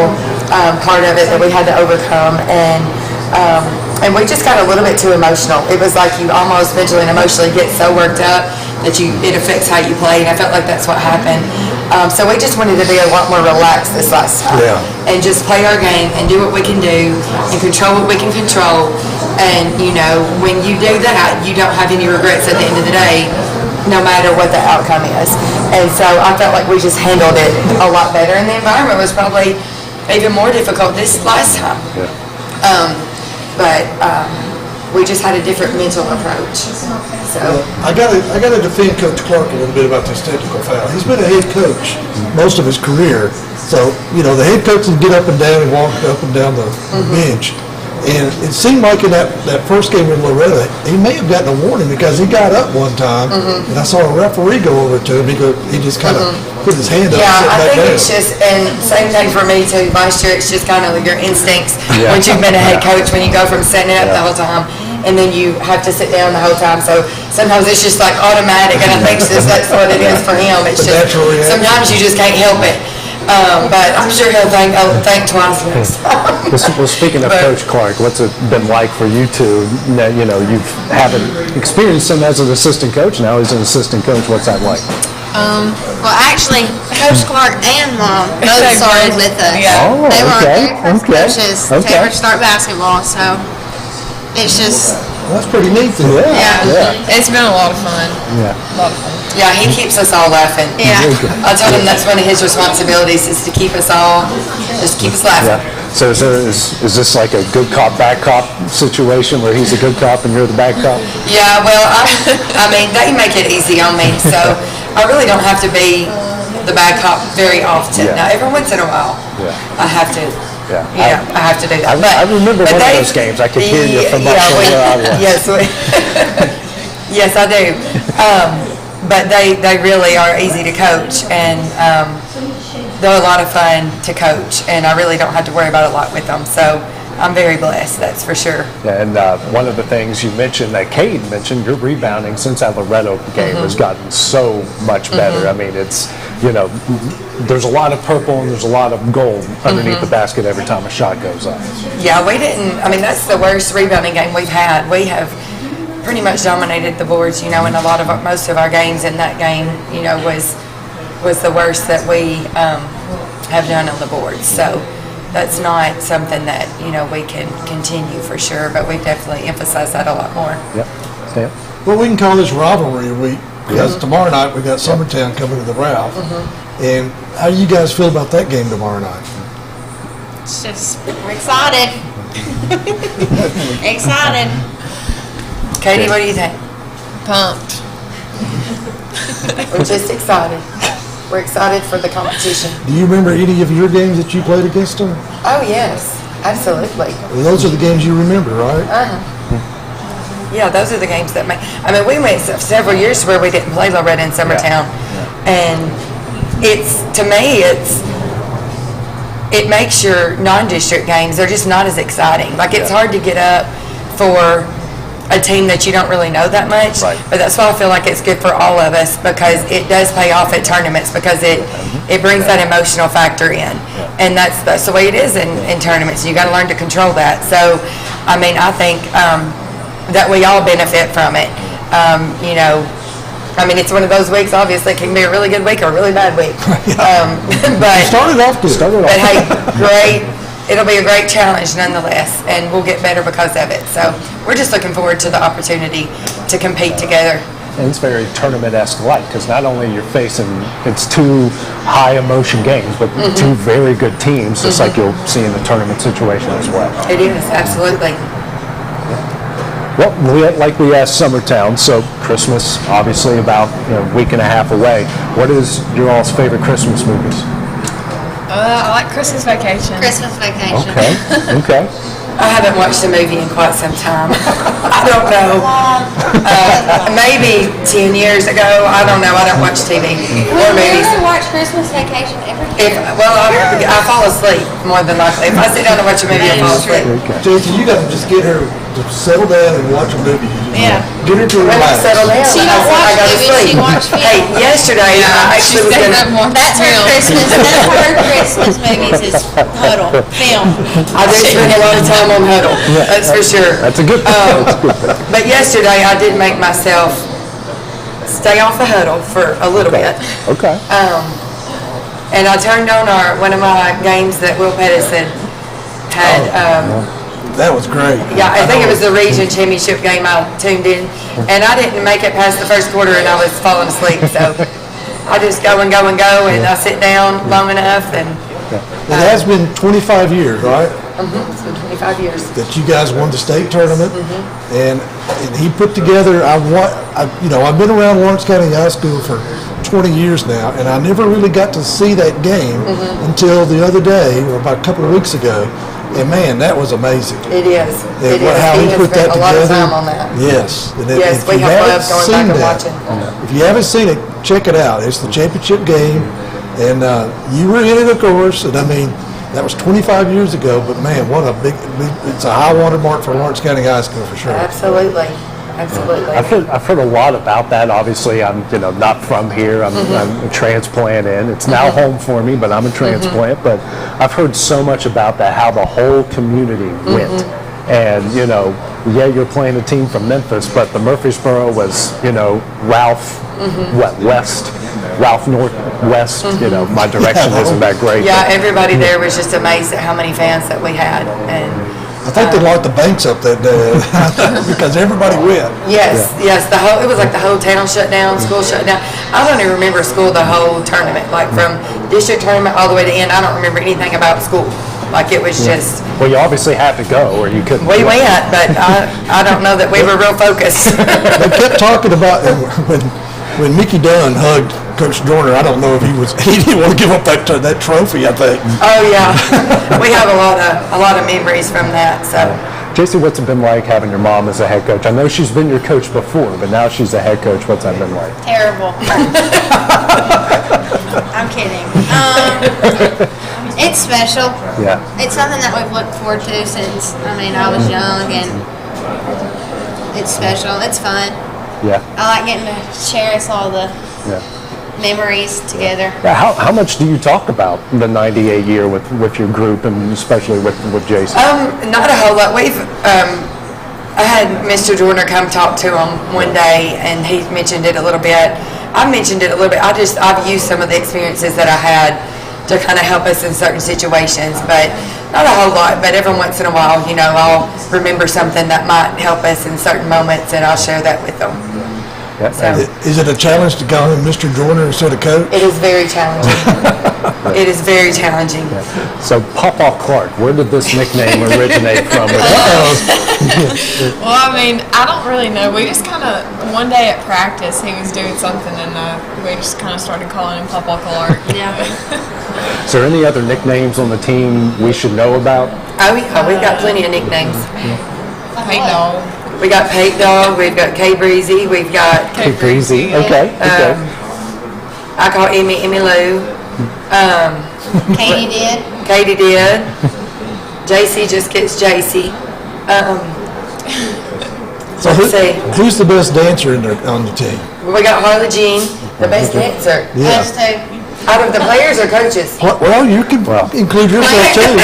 part of it that we had to overcome, and we just got a little bit too emotional. It was like you almost mentally and emotionally get so worked up that it affects how you play, and I felt like that's what happened. So we just wanted to be a lot more relaxed this last time, and just play our game and do what we can do and control what we can control. And, you know, when you do that, you don't have any regrets at the end of the day, no matter what the outcome is. And so I felt like we just handled it a lot better, and the environment was probably even more difficult this last time. But we just had a different mental approach. So I got to defend Coach Clark a little bit about this technical foul. He's been a head coach most of his career, so you know the head coach can get up and down and walk up and down the bench. And it seemed like in that first game in Loretta, he may have gotten a warning because he got up one time, and I saw a referee go over to him. He just kind of put his hand up and yeah, sit I back think down. it's just, and same thing for me too. Last year, it's just kind of your instincts once you've been a head coach, when you go from setting up the whole time, and then you have to sit down the whole time. So sometimes it's just like automatic, and I think that's what it is for him. It's just sometimes you just can't help it. But I'm sure he'll think twice next time. Well, speaking of Coach Clark, what's it been like for you two? You know, you haven't experienced him as an assistant coach. Now he's an assistant coach. What's that like? Well, actually, Coach Clark and Mom both started with us. Oh, they were okay. our very first coaches to ever start basketball, so it's just... That's pretty neat, though. Yeah. It's been a lot of fun. Yeah. A lot of fun. Yeah, he keeps us all laughing. Yeah. I told him that's one of his responsibilities is to keep us all, just keep us laughing. Yeah. So is this like a good cop, bad cop situation where he's a good cop and you're the bad cop? Yeah, well, I mean, they make it easy on me, so I really don't have to be the bad cop very often. Now, every once in a while, I have to. I have to do that. I remember one of those games. I could hear you from where I was. Yes, I do. But they really are easy to coach, and they're a lot of fun to coach, and I really don't have to worry about a lot with them. So I'm very blessed, that's for sure. Yeah, and one of the things you mentioned, that Cade mentioned, your rebounding since that Loretto game has gotten so much better. I mean, it's, you know, there's a lot of purple and there's a lot of gold underneath the basket every time a shot goes up. Yeah, we didn't, I mean, that's the worst rebounding game we've had. We have pretty much dominated the boards, you know, in most of our games, and that game, you know, was the worst that we have done on the boards. So that's not something that, you know, we can continue for sure, but we definitely emphasize that a lot more. Yep. Well, we can call this rivalry week because tomorrow night we got Summertown coming to the Ralph. And how do you guys feel about that game tomorrow night? It's just, we're excited. Excited. Katie, what do you think? Pumped. We're just excited. We're excited for the competition. Do you remember any of your games that you played against them? Oh, yes, absolutely. Well, those are the games you remember, right? Yeah, those are the games that make. I mean, we went several years where we didn't play Loretta in Summertown, and to me, it makes your non-district games, they're just not as exciting. Like, it's hard to get up for a team that you don't really know that much. Right. But that's why I feel like it's good for all of us, because it does pay off at tournaments, because it brings that emotional factor in. And that's the way it is in tournaments. You got to learn to control that. So, I mean, I think that we all benefit from it. You know, I mean, it's one of those weeks, obviously, it can be a really good week or a really bad week. But Started off good. But hey, great. It'll be a great challenge nonetheless, and we'll get better because of it. So we're just looking forward to the opportunity to compete together. And it's very tournament-esque like, because not only you're facing, it's two high emotion games, but two very good teams, just like you'll see in the tournament situation as well. It is, absolutely. Well, like we asked Summertown, so Christmas, obviously about a week and a half away. What is your all's favorite Christmas movies? I like Christmas Vacation. Christmas Vacation. Okay. I haven't watched a movie in quite some time. I don't know. Maybe 10 years ago. I don't know. I don't watch TV or movies. We watch Christmas Vacation every year. I fall asleep more than likely. If I sit down and watch a movie, I fall asleep. Jason, you got to just get her to settle down and watch a movie. Yeah. Get her to When I relax. settle down, She don't I watch go to movies, sleep. she watch films. Hey, yesterday I actually was gonna. That's her Christmas. That's her Christmas movies is Huddle film. I do spend a lot of time on Huddle. That's for sure. That's a good thing. But yesterday I did make myself stay off the Huddle for a little bit. Okay. And I turned on one of my games that Will Pettis had. That was great. Yeah, I think it was the region championship game I tuned in, and I didn't make it past the first quarter, and I was falling asleep. So I just go and go and go, and I sit down long enough, and It has been 25 years, right? it's been 25 years. That you guys won the state tournament, and he put together. I've been around Lawrence County High School for 20 years now, and I never really got to see that game until the other day, or about a couple of weeks ago. And man, that was amazing. It is. And It is. how he has put spent that a lot of together. time on that. Yes. And Yes, if we you have haven't loved going seen back and that, watching. if you haven't seen it, check it out. It's the championship game, and you were in it, of course. And I mean, that was 25 years ago. But man, what a it's a high watermark for Lawrence County High School for sure. Absolutely. Absolutely. I've heard a lot about that. Obviously, I'm not from here. I'm a transplant in. It's now home for me, but I'm a transplant. But I've heard so much about that, how the whole community went. And you're playing a team from Memphis, but the Murfreesboro was Ralph West, Ralph Northwest. My direction isn't that great. Yeah, everybody there was just amazed at how many fans that we had, and I think they locked the banks up that day because everybody went. yes, it was like the whole town shut down, school shut down. I don't even remember school the whole tournament, like from district tournament all the way to end. I don't remember anything about school. Like it was just. Well, you obviously had to go, or you couldn't. We went, but I don't know that we were real focused. They kept talking about when Mickey Dunn hugged Coach Dorner. I don't know if he didn't want to give up that trophy, I think. Oh yeah, we have a lot of memories from that. So. JC, what's it been like having your mom as a head coach? I know she's been your coach before, but now she's a head coach. What's that been like? Terrible. I'm kidding. It's special. Yeah. It's something that we've looked forward to since I was young, and it's special. It's fun. Yeah. I like getting to cherish all the memories together. Yeah, how much do you talk about the '98 year with your group, and especially with Jason? Not a whole lot. I had Mr. Jordan come talk to him one day, and he mentioned it a little bit. I mentioned it a little bit. I've used some of the experiences that I had to kind of help us in certain situations, but not a whole lot. But every once in a while, I'll remember something that might help us in certain moments, and I'll share that with them. Yeah. So, Is it a challenge to call him Mr. Joyner instead of Coach? it is very challenging. It is very challenging. So, Papa Clark, where did this nickname originate from? Well, I don't really know. We just kind of, one day at practice, he was doing something, and we just kind of started calling him Papa Clark. Yeah. Is there any other nicknames on the team we should know about? Oh yeah, we've got plenty of nicknames. Paint Dog. We got Paint Dog, we've got K Breezy, we've got Hey, Breezy. Okay. I call Emmy Lou. Katie did. JC just gets JC. So who's the best dancer on the team? We got Harley Jean, the best dancer. Yeah. Us too. Out of the players or coaches? Well, you can include yourself too.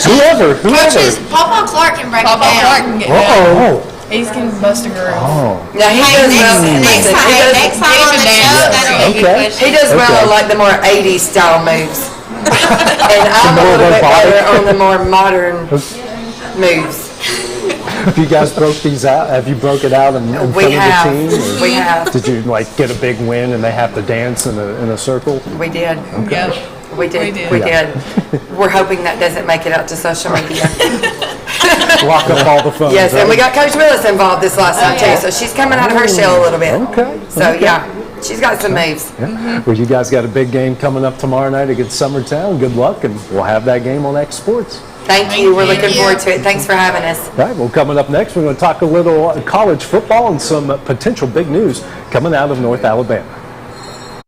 Whoever. Coaches, Papa Clark can break it down. Clark can get Oh. He can bust a girl. Now he does well. Next time on the show, that'll be a good question. He does well on like the more 80s style moves. And I'm a little bit better on the more modern moves. Have you guys broke these out? Have you broke it out in front of the team? We have. Did you like get a big win and they have to dance in a circle? We did. Okay. Yep. We did. We're hoping that doesn't make it out to social media. Lock up all the phones. Yes, and we got Coach Willis involved this last time too, so she's coming out of her shell a little bit. Okay. So yeah, she's got some moves. Yeah. Well, you guys got a big game coming up tomorrow night against Summertown. Good luck, and we'll have that game on xSports. Thank you. We're looking forward to it. Thanks for having us. All right, well, coming up next, we're going to talk a little college football and some potential big news coming out of North Alabama.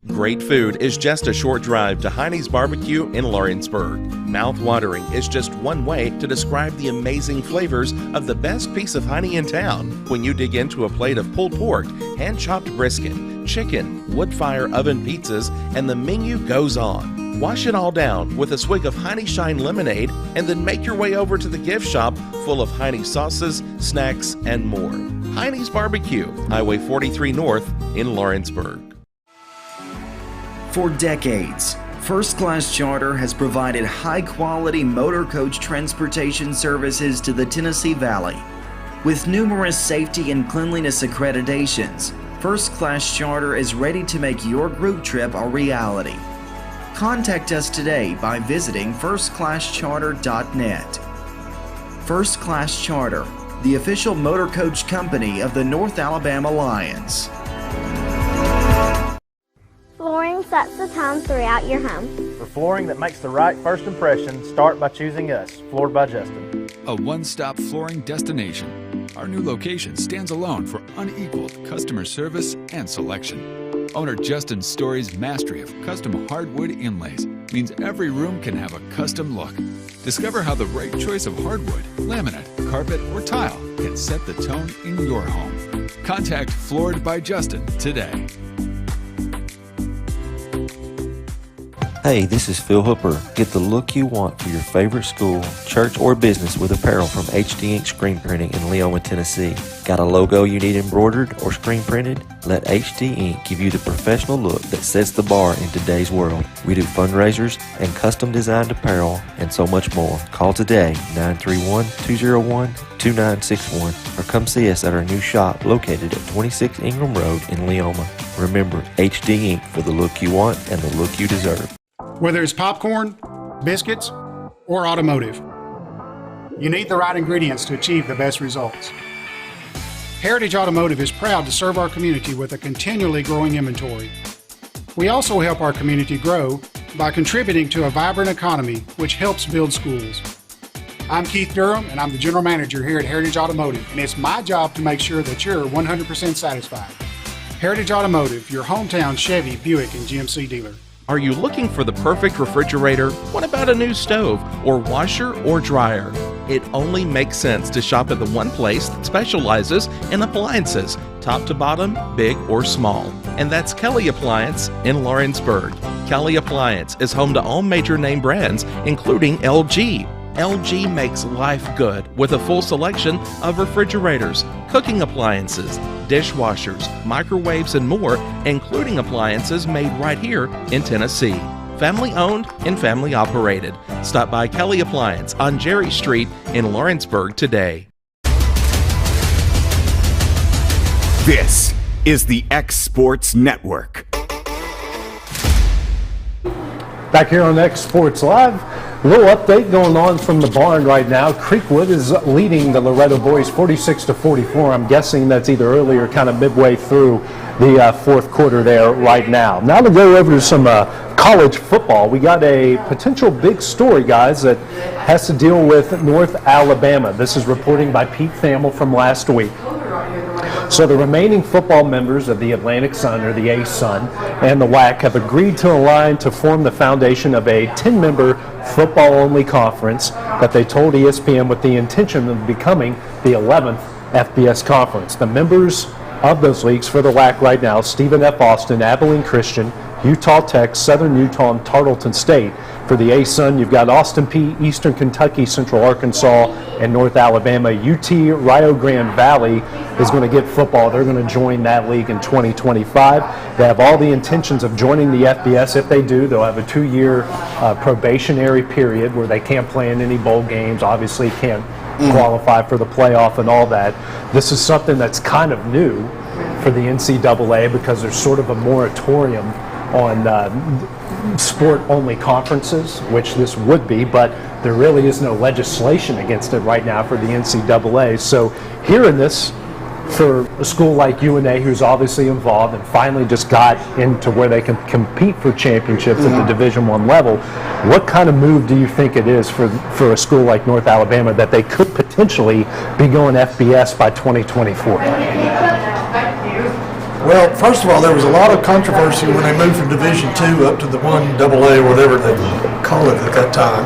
Great food is just a short drive to Heinie's BBQ in Lawrenceburg. Mouth-watering is just one way to describe the amazing flavors of the best piece of Hinie in town. When you dig into a plate of pulled pork, hand-chopped brisket, chicken, wood-fire oven pizzas, and the menu goes on. Wash it all down with a swig of Hinie Shine lemonade and then make your way over to the gift shop full of Hinie sauces, snacks, and more. Heinie's BBQ, Highway 43 North in Lawrenceburg. For decades, First Class Charter has provided high-quality motor coach transportation services to the Tennessee Valley. With numerous safety and cleanliness accreditations, First Class Charter is ready to make your group trip a reality. Contact us today by visiting firstclasscharter.net. First Class Charter, the official motor coach company of the North Alabama Lions. Flooring sets the tone throughout your home. For flooring that makes the right first impression, start by choosing us, Floored by Justin. A one-stop flooring destination. Our new location stands alone for unequaled customer service and selection. Owner Justin Story's mastery of custom hardwood inlays means every room can have a custom look. Discover how the right choice of hardwood, laminate, carpet, or tile can set the tone in your home. Contact Floored by Justin today. Hey, this is Phil Hooper. Get the look you want for your favorite school, church, or business with apparel from HD Ink Screen Printing in Leoma, Tennessee. Got a logo you need embroidered or screen printed? Let HD Ink give you the professional look that sets the bar in today's world. We do fundraisers and custom designed apparel and so much more. Call today, 931-201-2961, or come see us at our new shop located at 26 Ingram Road in Leoma. Remember, HD Ink for the look you want and the look you deserve. Whether it's popcorn, biscuits, or automotive, you need the right ingredients to achieve the best results. Heritage Automotive is proud to serve our community with a continually growing inventory. We also help our community grow by contributing to a vibrant economy which helps build schools. I'm Keith Durham, and I'm the General Manager here at Heritage Automotive, and it's my job to make sure that you're 100% satisfied. Heritage Automotive, your hometown Chevy, Buick, and GMC dealer. Are you looking for the perfect refrigerator? What about a new stove or washer or dryer? It only makes sense to shop at the one place that specializes in appliances, top to bottom, big or small. And that's Kelly Appliance in Lawrenceburg. Kelly Appliance is home to all major name brands, including LG. LG makes life good with a full selection of refrigerators, cooking appliances, dishwashers, microwaves, and more, including appliances made right here in Tennessee. Family owned and family operated. Stop by Kelly Appliance on Jerry Street in Lawrenceburg today. This is the xSports Network. Back here on xSports Live, a little update going on from the barn right now. Creekwood is leading the Loretto boys 46-44. I'm guessing that's either early or kind of midway through the fourth quarter there right now. Now to go over to some college football. We got a potential big story, guys, that has to deal with North Alabama. This is reporting by Pete Thamel from last week. So the remaining football members of the Atlantic Sun, or the A-Sun, and the WAC have agreed to align to form the foundation of a 10-member football-only conference that they told ESPN with the intention of becoming the 11th FBS Conference. The members of those leagues for the WAC right now: Stephen F. Austin, Abilene Christian, Utah Tech, Southern Utah, and Tarleton State. For the ASUN, you've got Austin Peay, Eastern Kentucky, Central Arkansas, and North Alabama. UT Rio Grande Valley is going to get football. They're going to join that league in 2025. They have all the intentions of joining the FBS. If they do, they'll have a 2-year probationary period where they can't play in any bowl games, obviously can't qualify for the playoff and all that. This is something that's kind of new for the NCAA because there's sort of a moratorium on sport-only conferences, which this would be, but there really is no legislation against it right now for the NCAA. So hearing this for a school like UNA, who's obviously involved and finally just got into where they can compete for championships at the Division I level, what kind of move do you think it is for a school like North Alabama that they could potentially be going FBS by 2024? Well, first of all, there was a lot of controversy when they moved from Division II up to the 1AA or whatever they call it at that time,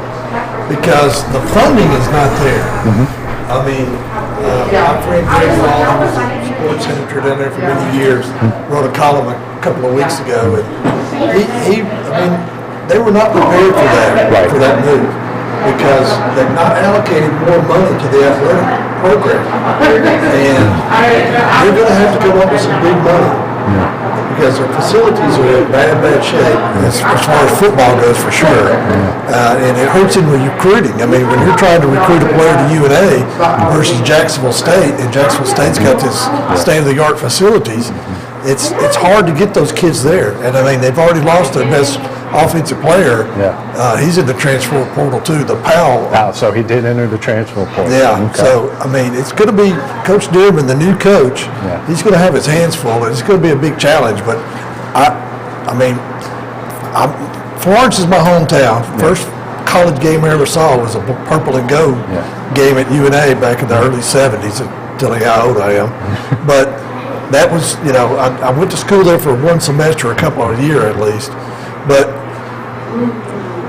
because the funding is not there. I mean, my friend Greg Wall, who was a sports editor down there for many years, wrote a column a couple of weeks ago, and I mean, they were not prepared for that move, because they've not allocated more money to the athletic program, and they're going to have to come up with some big money because their facilities are in bad shape as far as football goes, for sure, and it hurts in recruiting. I mean, when you're trying to recruit a player to UNA versus Jacksonville State, and Jacksonville State's got this state-of-the-art facilities, it's hard to get those kids there. And I mean, they've already lost their best offensive player. He's in the transfer portal too, the Powell. So he did enter the transfer portal. So I mean, it's going to be Coach Dearman, the new coach. He's going to have his hands full, and it's going to be a big challenge. But I mean, Florence is my hometown. First college game I ever saw was a purple and gold game at UNA back in the early 70s. Telling you how old I am, but that was, you know, I went to school there for one semester, a couple of years at least, but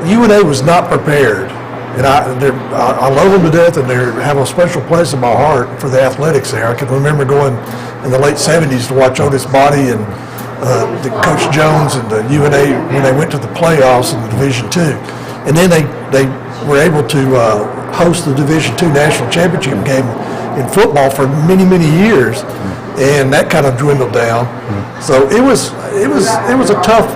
UNA was not prepared, and I love them to death, and they have a special place in my heart for the athletics there. I can remember going in the late 70s to watch Otis Body and the Coach Jones and the UNA when they went to the playoffs in the Division II, and then they were able to host the Division II national championship game in football for many years, and that kind of dwindled down. So it was a tough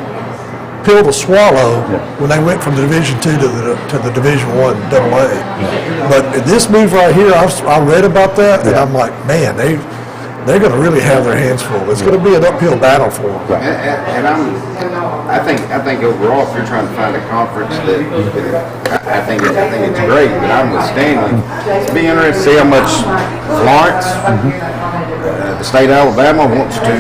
pill to swallow when they went from the Division II to the Division I AA. But this move right here, I read about that, and I'm like, man, they're going to really have their hands full. It's going to be an uphill battle for them. And I think overall, if you're trying to find a conference that I think it's great. But I'm with Stanley. It's be interesting to see how much Florence, the state of Alabama, wants to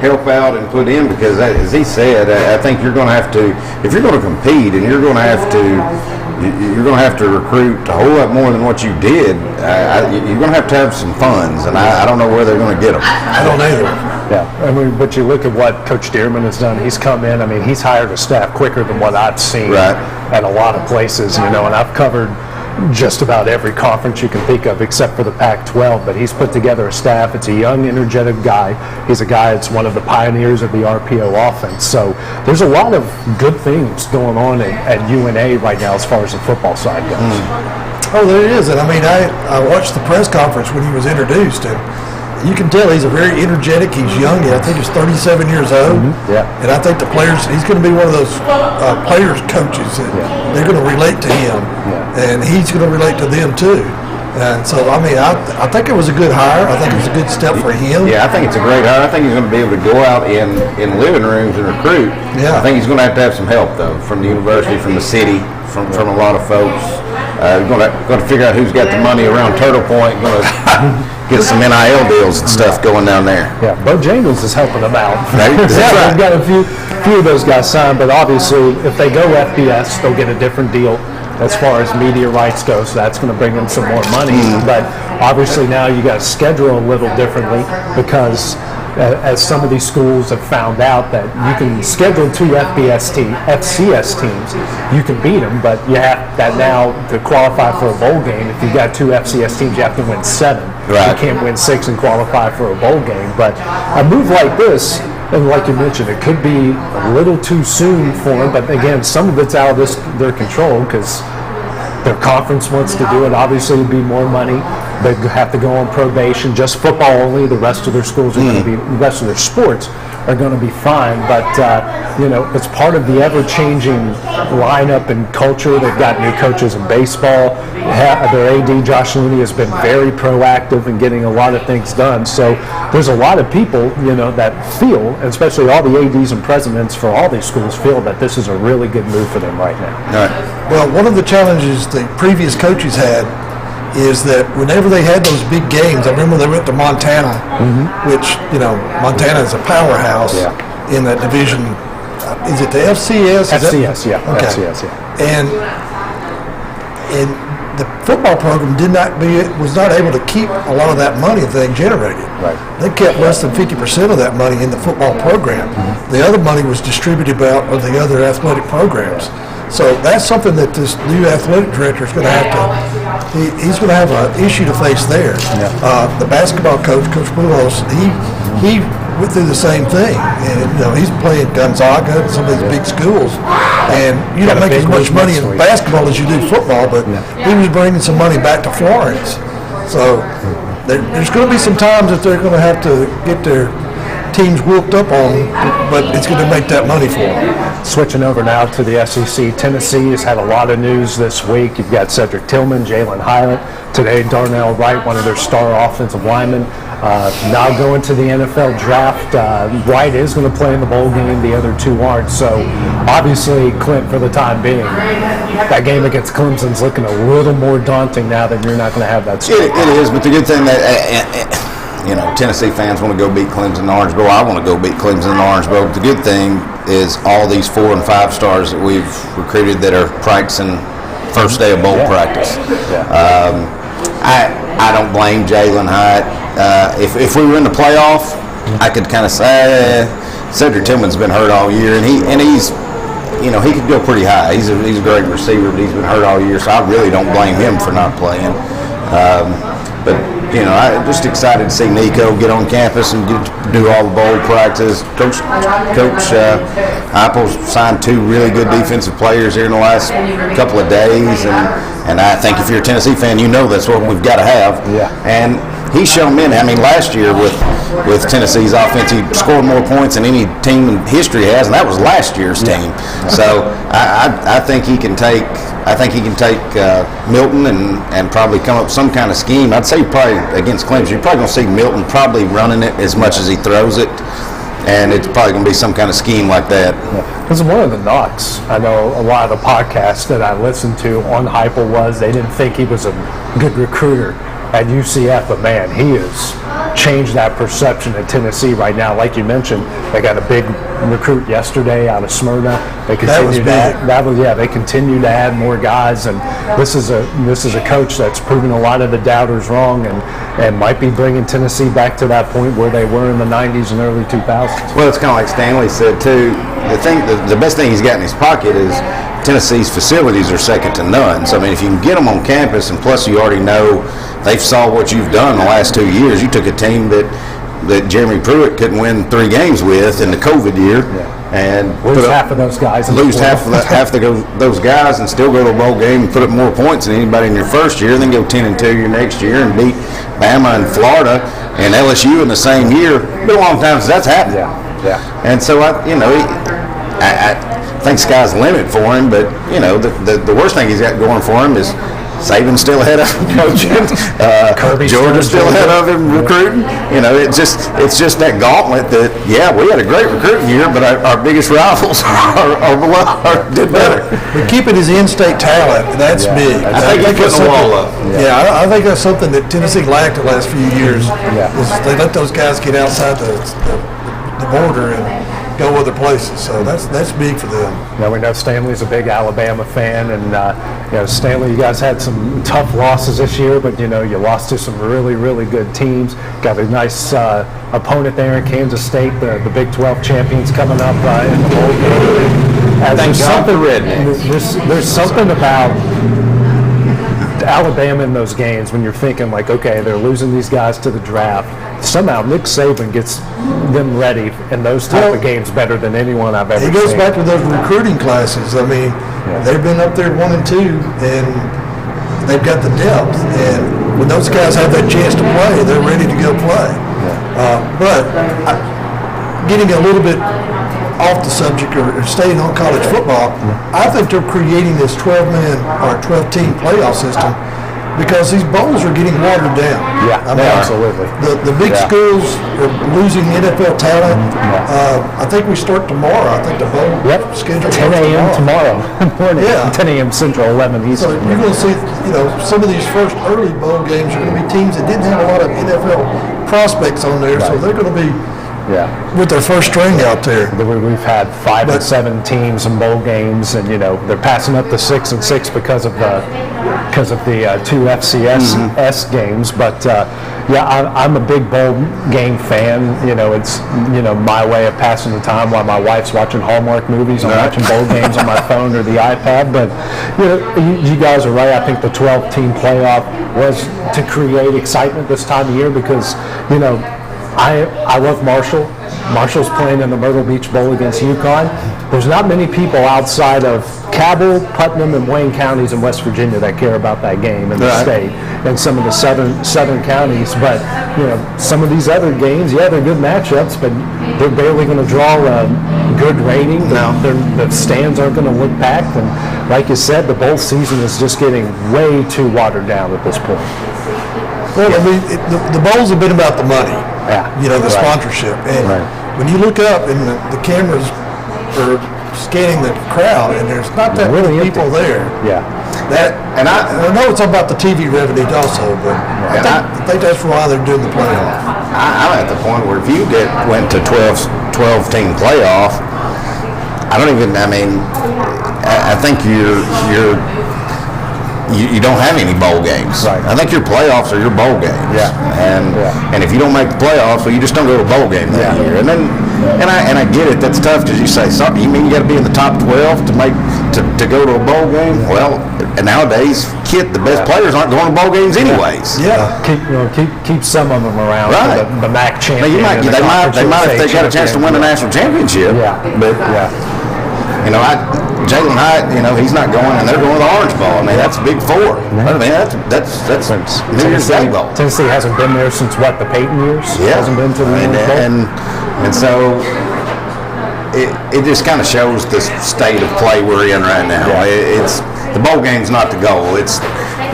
help out and put in, because as he said, I think you're going to have to, if you're going to compete, and you're going to have to recruit a whole lot more than what you did. You're going to have some funds, and I don't know where they're going to get them. I don't either. I mean, but you look at what Coach Dearman has done. He's come in. I mean, he's hired a staff quicker than what I've seen at a lot of places. You know, and I've covered just about every conference you can think of except for the Pac-12, but he's put together a staff. It's a young, energetic guy. He's a guy that's one of the pioneers of the RPO offense. So there's a lot of good things going on at UNA right now as far as the football side goes. Oh, there is. And I mean, I watched the press conference when he was introduced, and you can tell he's a very energetic. He's young. I think he's 37 years old. And I think the players, he's going to be one of those players coaches that they're going to relate to him, and he's going to relate to them too. And so, I mean, I think it was a good hire. I think it was a good step for him. Yeah, I think it's a great hire. I think he's going to be able to go out in living rooms and recruit. I think he's going to have some help, though, from the university, from the city, from a lot of folks. Going to figure out who's got the money around Turtle Point. Going to get some NIL deals and stuff going down there. Yeah, Bojangles is helping them out. That's right. They've got a few of those guys signed, but obviously if they go FBS, they'll get a different deal as far as media rights go, so that's going to bring them some more money. But obviously now you got to schedule a little differently, because as some of these schools have found out that you can schedule 2 FCS teams, you can beat them, but you have that now to qualify for a bowl game. If you've got 2 FCS teams, you have to win 7. Right. You can't win 6 and qualify for a bowl game. But a move like this, and like you mentioned, it could be a little too soon for them. But again, some of it's out of their control because their conference wants to do it. Obviously, it'd be more money. They have to go on probation, just football only. The rest of their schools are going to be, the rest of their sports are going to be fine. But, it's part of the ever-changing lineup and culture. They've got new coaches in baseball. Their AD, Josh Looney, has been very proactive in getting a lot of things done. So there's a lot of people, that feel, especially all the ADs and presidents for all these schools, feel that this is a really good move for them right now. Right. Well, one of the challenges the previous coaches had is that whenever they had those big games, I remember they went to Montana, which, Montana is a powerhouse in that division. Is it the FCS? FCS, yeah. Okay. FCS, yeah. And the football program was not able to keep a lot of that money that they generated. Right. They kept less than 50% of that money in the football program. The other money was distributed out of the other athletic programs. So that's something that this new athletic director is going to have to, he's going to have an issue to face there. The basketball coach, Coach Poulos, he went through the same thing. And, he's playing Gonzaga and some of these big schools. And you don't make as much money in basketball as you do football, but he was bringing some money back to Florence. So there's going to be some times that they're going to have to get their teams whooped up on, but it's going to make that money for them. Switching over now to the SEC, Tennessee has had a lot of news this week. You've got Cedric Tillman, Jalen Hyatt. Today, Darnell Wright, one of their star offensive linemen. Now going to the NFL draft. Wright is going to play in the bowl game. The other 2 aren't. So, obviously, Clint, for the time being, that game against Clemson's looking a little more daunting now that you're not going to have that start. It is, but the good thing that... Tennessee fans want to go beat Clemson and Orange Bowl. I want to go beat Clemson and Orange Bowl. But the good thing is all these 4 and 5 stars that we've recruited that are practicing first day of bowl practice. I don't blame Jalen Hyatt. If we were in the playoff, I could kind of say Cedric Tillman's been hurt all year, and he's he could go pretty high. He's a great receiver, but he's been hurt all year, so I really don't blame him for not playing. But I'm just excited to see Nico get on campus and get to do all the bowl practice. Coach Heupel signed 2 really good defensive players here in the last couple of days, and I think if you're a Tennessee fan, that's what we've got to have. Yeah. And he's shown men. last year with Tennessee's offense, he scored more points than any team in history has, and that was last year's team. So I think he can take. I think he can take Milton and probably come up with some kind of scheme. I'd say probably against Clemson, you're probably going to see Milton probably running it as much as he throws it, and it's probably going to be some kind of scheme like that. Because one of the knocks, I know a lot of the podcasts that I listened to on Heupel was they didn't think he was a good recruiter at UCF, but man, he has changed that perception at Tennessee right now. Like you mentioned, they got a big recruit yesterday out of Smyrna. They continue they continue to add more guys, and this is a coach that's proven a lot of the doubters wrong, and might be bringing Tennessee back to that point where they were in the 90s and early 2000s. Well, it's kind of like Stanley said too. The best thing he's got in his pocket is Tennessee's facilities are second to none. So, if you can get them on campus, and plus you already know they've saw what you've done the last 2 years. You took a team that Jeremy Pruitt couldn't win 3 games with in the COVID year, and lose half of those guys. Lose half of those guys, and still go to a bowl game and put up more points than anybody in your first year. And then go 10-2 your next year and beat Bama and Florida and LSU in the same year. It's been a long time since that's happened. Yeah. And so I think sky's the limit for him, but the worst thing he's got going for him is Saban's still ahead of him coaching. Georgia's still ahead of him recruiting. It's just that gauntlet that we had a great recruiting year, but our biggest rivals did better. But keeping his in-state talent, that's big. I think he's putting the wall up. I think that's something that Tennessee lacked the last few years. Is they let those guys get outside the border, and go other places. So that's big for them. Now we know Stanley's a big Alabama fan, and Stanley, you guys had some tough losses this year, but you lost to some really, really good teams. Got a nice opponent there in Kansas State, the Big 12 champions coming up in the bowl game. Thank God for Rednecks. There's something about Alabama in those games when you're thinking like, okay, they're losing these guys to the draft. Somehow Nick Saban gets them ready in those type of games better than anyone I've ever seen. It goes back to those recruiting classes. I mean, they've been up there 1 and 2, and they've got the depth. And when those guys have that chance to play, they're ready to go play. But getting a little bit off the subject or staying on college football, I think they're creating this 12-man or 12-team playoff system because these bowls are getting watered down. Yeah, absolutely. The big schools are losing NFL talent. I think we start tomorrow. I think the bowl schedule 10 a.m. tomorrow morning. Yeah. 10 a.m. Central, 11 Eastern. So you're going to see, some of these first early bowl games are going to be teams that didn't have a lot of NFL prospects on there, so they're going to be with their first string out there. We've had 5 and 7 teams in bowl games, and they're passing up to 6 and 6 because of the 2 FCS games. But I'm a big bowl game fan. It's my way of passing the time while my wife's watching Hallmark movies. I'm watching bowl games on my phone or the iPad. But you guys are right. I think the 12-team playoff was to create excitement this time of year because I love Marshall. Marshall's playing in the Myrtle Beach Bowl against UConn. There's not many people outside of Cabell, Putnam, and Wayne counties in West Virginia that care about that game in the state, and some of the southern counties. But some of these other games, they're good matchups, but they're barely going to draw a good rating. The stands aren't going to look packed, and like you said, the bowl season is just getting way too watered down at this point. Well, I mean, the bowls have been about the money. The sponsorship. And when you look up and the cameras are scanning the crowd and there's not that many people there. I know it's about the TV revenue also, but I think that's why they're doing the playoff. I'm at the point where if you went to 12-team playoff, I think you don't have any bowl games. I think your playoffs are your bowl games. And if you don't make the playoffs, well, you just don't go to a bowl game that year. And then, and I get it. That's tough because you say, you mean you got to be in the top 12 to go to a bowl game? Well, and nowadays, the best players aren't going to bowl games anyys. Keep some of them around. The MAC champion. Now they might if they got a chance to win a national championship. Jalen Hyatt, he's not going, and they're going to the Orange Bowl. I mean, that's a Big 4. I mean, that's Tennessee hasn't been there since the Peyton years. Hasn't been to the Orange Bowl. And so it just kind of shows the state of play we're in right now. It's the bowl game's not the goal. We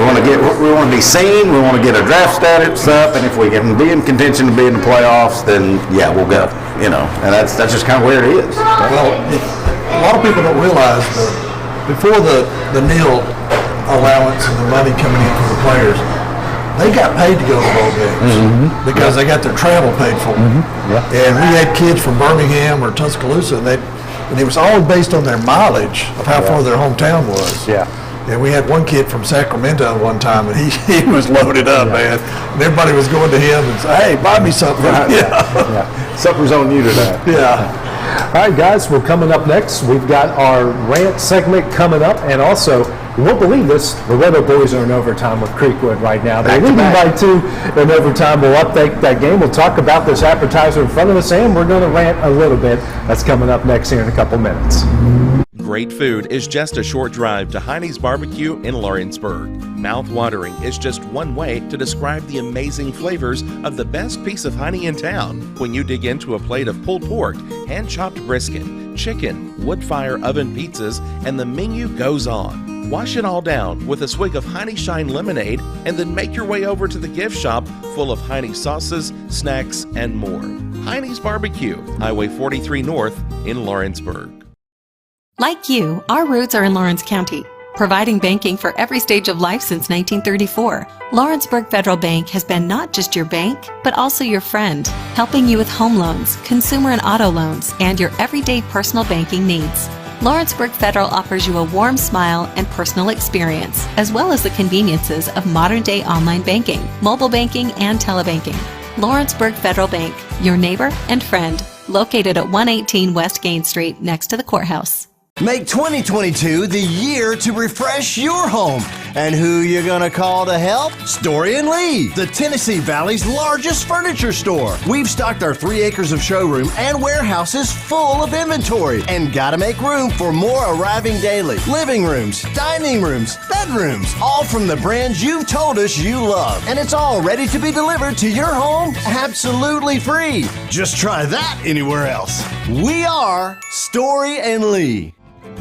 want to be seen. We want to get our draft status up, and if we can be in contention to be in the playoffs, then we'll go. And that's just kind of where it is. Well, a lot of people don't realize that before the NIL allowance and the money coming in for the players, they got paid to go to bowl games because they got their travel paid for. And we had kids from Birmingham or Tuscaloosa, and it was all based on their mileage of how far their hometown was. And we had one kid from Sacramento one time, and he was loaded up, man. And everybody was going to him and say, "Hey, buy me something." Supper's on you today. All right, guys, we're coming up next. We've got our rant segment coming up, and also, you won't believe this, the Loretto boys are in overtime with Creekwood right now. They're leading by 2 in overtime. We'll update that game. We'll talk about this appetizer in front of us, and we're going to rant a little bit. That's coming up next here in a couple minutes. Great food is just a short drive to Hinie's BBQ in Lawrenceburg. Mouth-watering is just one way to describe the amazing flavors of the best piece of Hinie in town when you dig into a plate of pulled pork, hand-chopped brisket, chicken, wood-fire oven pizzas, and the menu goes on. Wash it all down with a swig of Hinie Shine lemonade and then make your way over to the gift shop full of Hinie sauces, snacks, and more. Hinie's BBQ, Highway 43 North in Lawrenceburg. Like you, our roots are in Lawrence County. Providing banking for every stage of life since 1934, Lawrenceburg Federal Bank has been not just your bank, but also your friend, helping you with home loans, consumer and auto loans, and your everyday personal banking needs. Lawrenceburg Federal offers you a warm smile and personal experience, as well as the conveniences of modern-day online banking, mobile banking, and telebanking. Lawrenceburg Federal Bank, your neighbor and friend, located at 118 West Gain Street, next to the courthouse. Make 2022 the year to refresh your home. And who you gonna call to help? Story & Lee, the Tennessee Valley's largest furniture store. We've stocked our 3 acres of showroom and warehouses full of inventory, and gotta make room for more arriving daily. Living rooms, dining rooms, bedrooms, all from the brands you've told us you love. And it's all ready to be delivered to your home absolutely free. Just try that anywhere else. We are Story & Lee.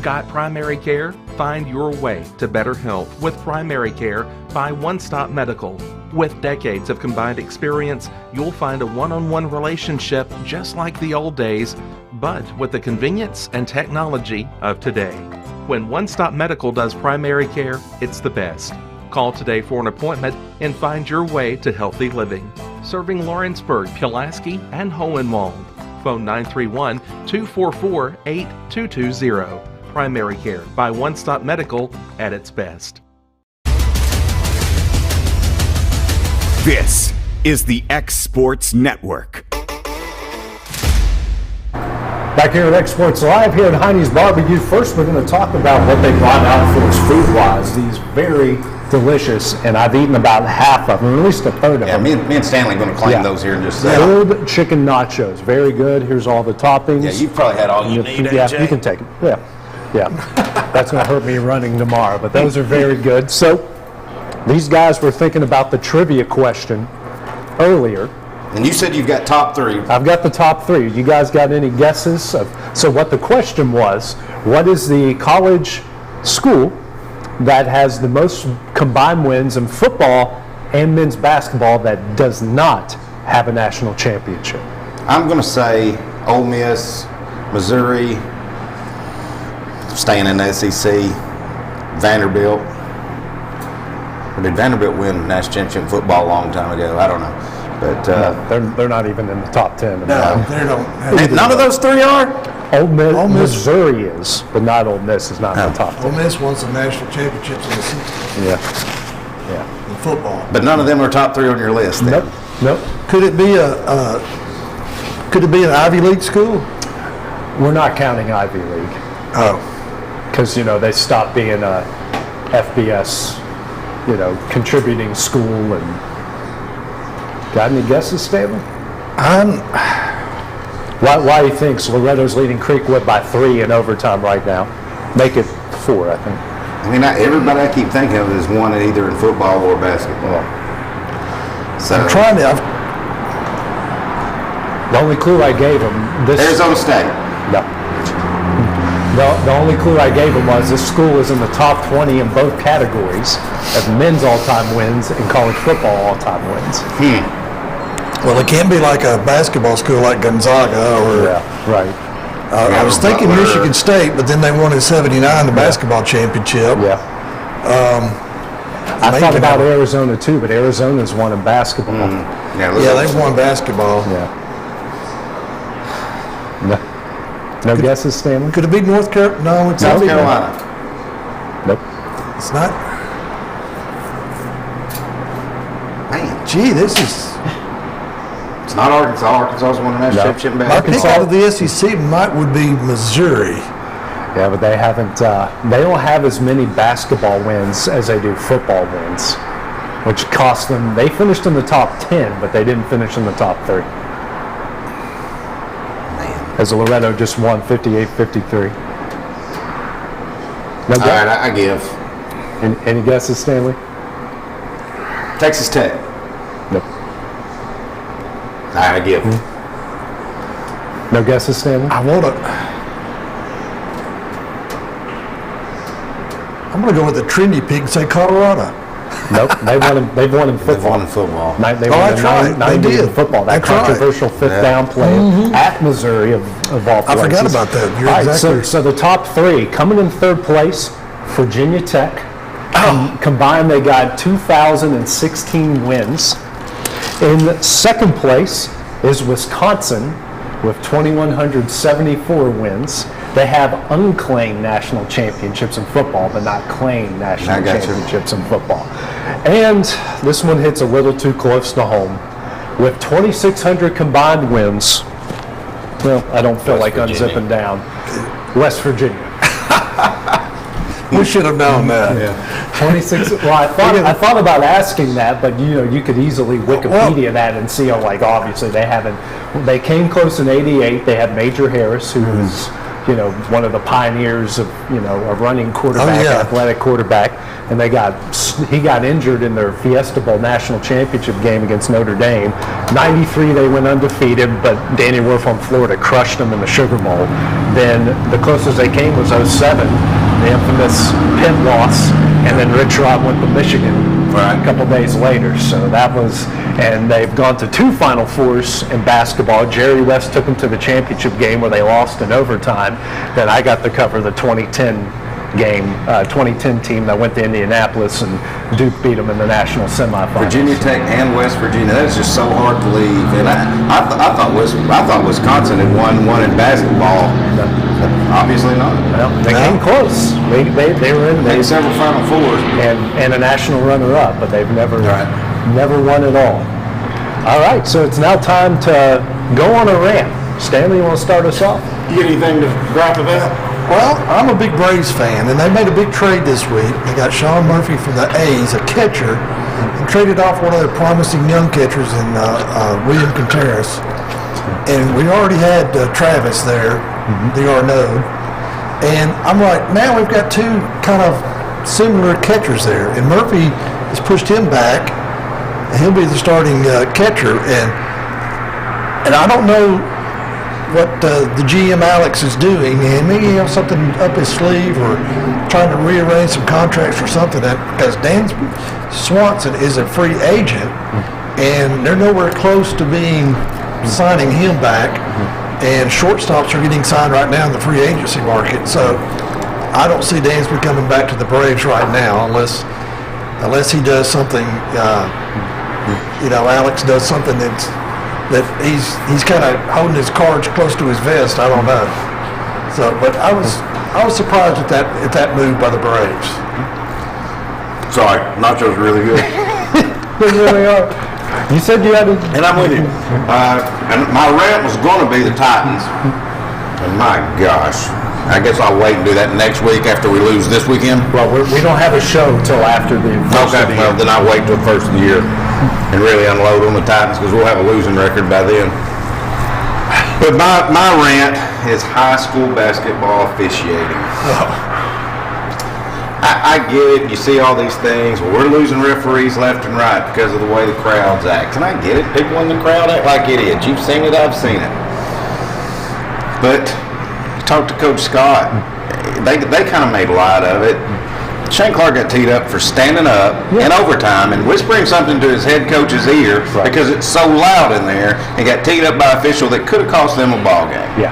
Got primary care? Find your way to better health with primary care by One Stop Medical. With decades of combined experience, you'll find a one-on-one relationship just like the old days, but with the convenience and technology of today. When One Stop Medical does primary care, it's the best. Call today for an appointment and find your way to healthy living. Serving Lawrenceburg, Pulaski, and Hohenwald. Phone 931-244-8220. Primary care by One Stop Medical at its best. This is the xSports Network. Back here at xSports Live here at Hinie's BBQ. First, we're going to talk about what they brought out for us food-wise. These very delicious, and I've eaten about half of them, at least a third of them. Me and Stanley are going to claim those here in just a second. Grilled chicken nachos, very good. Here's all the toppings. Yeah, you've probably had all you need, Yeah, AJ. you can take it. Yeah. That's going to hurt me running tomorrow, but those are very good. So, these guys were thinking about the trivia question earlier. And you said you've got top 3. I've got the top 3. You guys got any guesses? So what the question was, what is the college school that has the most combined wins in football and men's basketball that does not have a national championship? I'm going to say Ole Miss, Missouri, staying in the SEC, Vanderbilt. Or did Vanderbilt win national championship in football a long time ago? I don't know. But they're not even in the top 10. No, they don't. None of those 3 are? Ole Miss, Missouri is, but not Ole Miss is not in the top 10. Ole Miss won some national championships in the 60s. Yeah. In football. But none of them are top 3 on your list then? Nope. Could it be an Ivy League school? We're not counting Ivy League. Oh. Because, they stopped being a FBS, contributing school. And got any guesses, Stanley? Why do you think Loretto's leading Creekwood by 3 in overtime right now? Make it 4, I think. I mean, everybody I keep thinking of is one either in football or basketball. So I'm trying to. The only clue I gave him. Arizona State. No. The only clue I gave him was this school is in the top 20 in both categories of men's all-time wins and college football all-time wins. Well, it can't be like a basketball school like Gonzaga or. Yeah, right. I was thinking Michigan State, but then they won in '79 the basketball championship. Yeah. I thought about Arizona too, but Arizona's won in basketball. Yeah, they've won basketball. Yeah. No guesses, Stanley? Could it be North Carolina? No, it's North Carolina. Nope. It's not. Man, gee, this is. It's not Arkansas. Arkansas's won the national championship in My basketball. pick out of the SEC would be Missouri. Yeah, but they haven't. They don't have as many basketball wins as they do football wins, which cost them. They finished in the top 10, but they didn't finish in the top 3. As Loretto just won 58-53. All right, I give. Any guesses, Stanley? Texas Tech. Nope. All right, I give. No guesses, Stanley? I'm going to go with the Trinity pick and say Colorado. Nope, they've won in football. They've won in football. They won in 90 in football. That controversial fifth down play at Missouri of all places. I forgot about that. You're All right, exactly. so the top 3 coming in third place, Virginia Tech. Combined, they got 2,016 wins. In second place is Wisconsin with 2,174 wins. They have unclaimed national championships in football, but not claimed national championships in football. And this one hits a little too close to home. With 2,600 combined wins, well, I don't feel like unzipping down. West Virginia. We should have known that. Yeah. 26. Well, I thought about asking that, but you could easily Wikipedia that and see, obviously they came close in '88. They had Major Harris, who was, one of the pioneers of, a running quarterback, athletic quarterback, and he got injured in their Fiesta Bowl national championship game against Notre Dame. '93 they went undefeated, but Danny Wolf from Florida crushed them in the Sugar Bowl. Then the closest they came was '07. The infamous Pitt loss, and then Rich Rod went to Michigan a couple days later. So that was, and they've gone to 2 Final Fours in basketball. Jerry West took them to the championship game where they lost in overtime. Then I got to cover the 2010 game, 2010 team that went to Indianapolis, and Duke beat them in the national semifinals. Virginia Tech and West Virginia. That is just so hard to believe. And I thought Wisconsin had won one in basketball. Obviously not. Well, they came close. They were in. They several Final Fours and a national runner-up, but they've never won it all. All right, so it's now time to go on a rant. Stanley, you want to start us off? You get anything to gripe about? Well, I'm a big Braves fan, and they made a big trade this week. They got Sean Murphy from the A's, a catcher, and traded off one of their promising young catchers in William Contreras. And we already had Travis there, the Arnaud. And I'm like, now we've got 2 kind of similar catchers there. And Murphy has pushed him back, and he'll be the starting catcher. And I don't know what the GM Alex is doing, and maybe he has something up his sleeve or trying to rearrange some contracts or something. Because Dan Swanson is a free agent, and they're nowhere close to signing him back. And shortstops are getting signed right now in the free agency market. So I don't see Dansby coming back to the Braves right now unless he does something. Alex does something that he's kind of holding his cards close to his vest. I don't know. So, but I was surprised at that move by the Braves. Sorry, nachos are really good. They really are. You said you had to... And I'm with you. And my rant was going to be the Titans. And my gosh, I guess I'll wait and do that next week after we lose this weekend. Well, we don't have a show till after the first of the year. Then I'll wait till the first of the year and really unload on the Titans because we'll have a losing record by then. But my rant is high school basketball officiating. I get it. You see all these things. Well, we're losing referees left and right because of the way the crowds act. And I get it. People in the crowd act like idiots. You've seen it. I've seen it. But talk to Coach Scott. They kind of made light of it. Shane Clark got teed up for standing up in overtime and whispering something to his head coach's ear because it's so loud in there, and got teed up by an official that could have cost them a ball game. Yeah.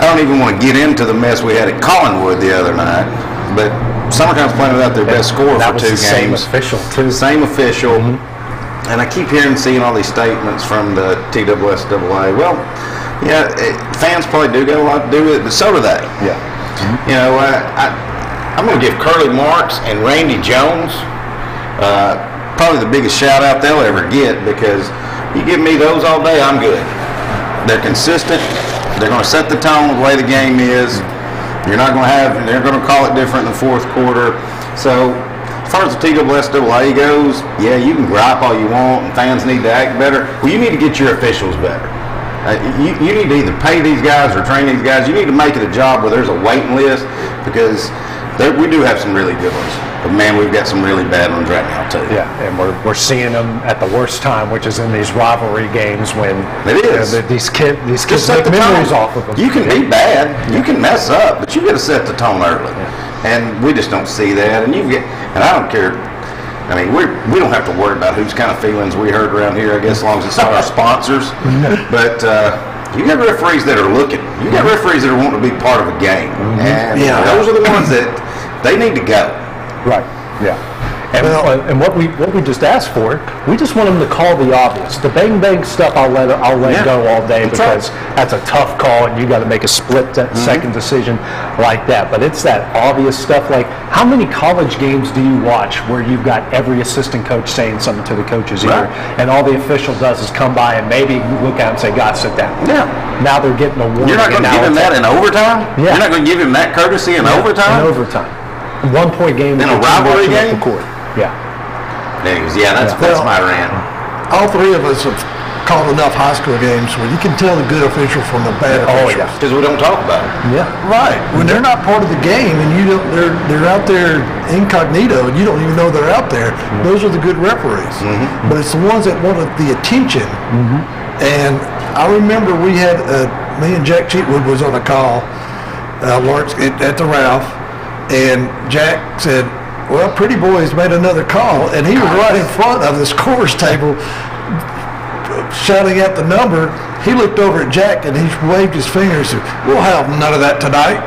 I don't even want to get into the mess we had at Collinwood the other night, but Summertown's playing without their best scorer for 2 games. Same official, too. Same official. And I keep hearing and seeing all these statements from the TWSAA. Well, yeah, fans probably do got a lot to do with it, but so do they. Yeah. I'm going to give Curly Marks and Randy Jones probably the biggest shout out they'll ever get, because you give me those all day, I'm good. They're consistent. They're going to set the tone the way the game is. They're going to call it different in the fourth quarter. So as far as the TWSAA goes, yeah, you can gripe all you want and fans need to act better. Well, you need to get your officials better. You need to either pay these guys or train these guys. You need to make it a job where there's a waiting list, because we do have some really good ones. But man, we've got some really bad ones right now too. Yeah, and we're seeing them at the worst time, which is in these rivalry games when these kids make memories off of them. You can be bad, you can mess up, but you got to set the tone early. And we just don't see that. And I don't care. I mean, we don't have to worry about whose kind of feelings we hurt around here, I guess, as long as it's not our sponsors. But You got referees that are looking. You got referees that are wanting to be part of a game. And those are the ones that they need to go. Right. Yeah. And what we just asked for, we just want them to call the obvious. The bang stuff, I'll let go all day because that's a tough call, and you got to make a split second decision like that. But it's that obvious stuff. Like, how many college games do you watch where you've got every assistant coach saying something to the coach's ear, and all the official does is come by and maybe look at him and say, "God, sit down." Yeah. Now they're getting a warning. You're not going to give him that in overtime. Yeah. You're not going to give him that courtesy in overtime. In overtime. 1 point game in a rivalry game. Yeah. Anyways, that's my rant. All three of us have called enough high school games where you can tell the good official from the bad official. Because we don't talk about it. Yeah. Right. When they're not part of the game and they're out there incognito and you don't even know they're out there. Those are the good referees. But it's the ones that wanted the attention. And I remember we had me and Jack Cheatwood was on a call, Lawrence at the Ralph, and Jack said, "Well, Pretty Boy's made another call," and he was right in front of the scores table shouting out the number. He looked over at Jack and he waved his fingers and said, "We'll have none of that tonight."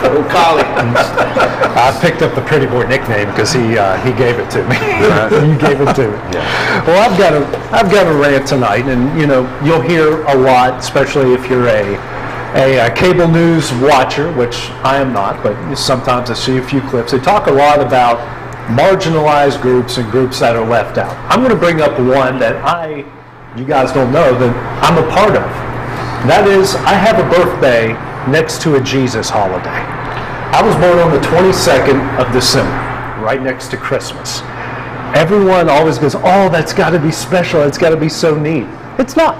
We'll call it. I picked up the Pretty Boy nickname because he gave it to me. He gave it to me. Well, I've got a rant tonight, and you'll hear a lot, especially if you're a cable news watcher, which I am not, but sometimes I see a few clips. They talk a lot about marginalized groups and groups that are left out. I'm going to bring up one that you guys don't know that I'm a part of. That is, I have a birthday next to a Jesus holiday. I was born on the 22nd of December, right next to Christmas. Everyone always goes, "Oh, that's got to be special. It's got to be so neat." It's not.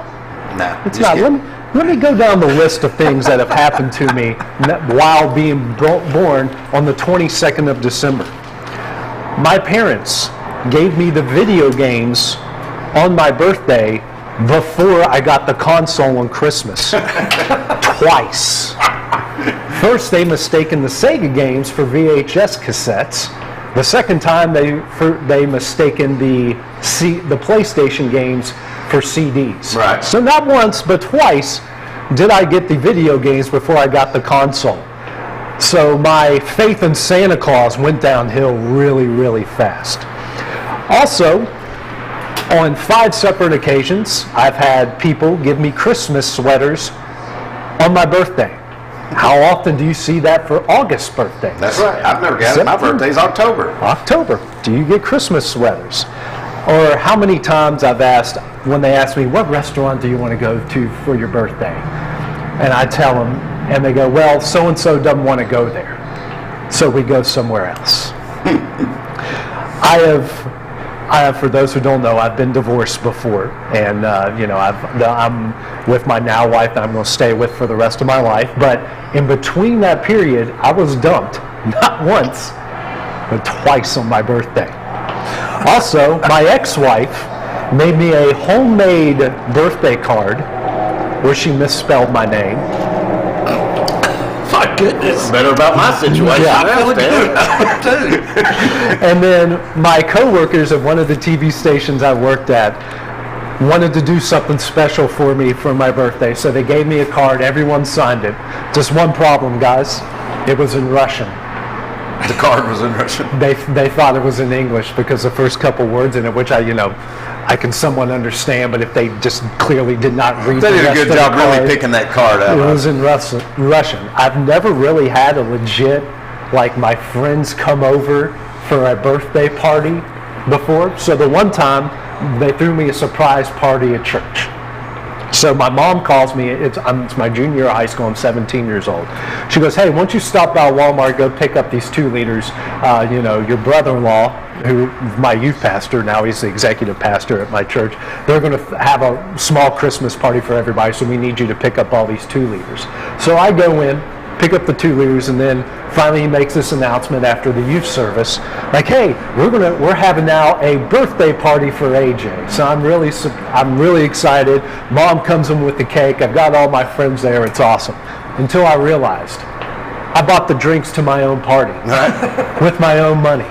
No, it's not. Let me go down the list of things that have happened to me while being born on the 22nd of December. My parents gave me the video games on my birthday before I got the console on Christmas. Twice. First, they mistaken the Sega games for VHS cassettes. The second time, they mistaken the PlayStation games for CDs. Right. So not once, but twice did I get the video games before I got the console. So my faith in Santa Claus went downhill really, really fast. Also, on 5 separate occasions, I've had people give me Christmas sweaters on my birthday. How often do you see that for August birthdays? That's right. I've never got it. My birthday's October. October. Do you get Christmas sweaters? Or how many times I've asked, when they ask me, "What restaurant do you want to go to for your birthday?" And I tell them, and they go, "Well, so-and-so doesn't want to go there, so we go somewhere else." I have, for those who don't know, I've been divorced before, and I'm with my now wife that I'm going to stay with for the rest of my life. But in between that period, I was dumped, not once, but twice on my birthday. Also, my ex-wife made me a homemade birthday card where she misspelled my name. My goodness. Better about my situation. Yeah. I feel good. And then my coworkers at one of the TV stations I worked at wanted to do something special for me for my birthday, so they gave me a card. Everyone signed it. Just one problem, guys. It was in Russian. The card was in Russian. They thought it was in English because the first couple words in it, which I can somewhat understand, but if they just clearly did not read they the did rest a good of job the card, really picking that card out. It was in Russian. I've never really had a legit, like, my friends come over for a birthday party before. So the one time they threw me a surprise party at church. So my mom calls me, it's my junior year of high school, I'm 17 years old. She goes, "Hey, why don't you stop by Walmart, go pick up these 2 liters, your brother-in-law, who my youth pastor, now he's the executive pastor at my church, they're going to have a small Christmas party for everybody, so we need you to pick up all these 2 liters. So I go in, pick up the 2 liters, and then finally he makes this announcement after the youth service, like, "Hey, we're having now a birthday party for AJ." So I'm really excited. Mom comes in with the cake. I've got all my friends there. It's awesome. Until I realized I bought the drinks to my own party with my own money.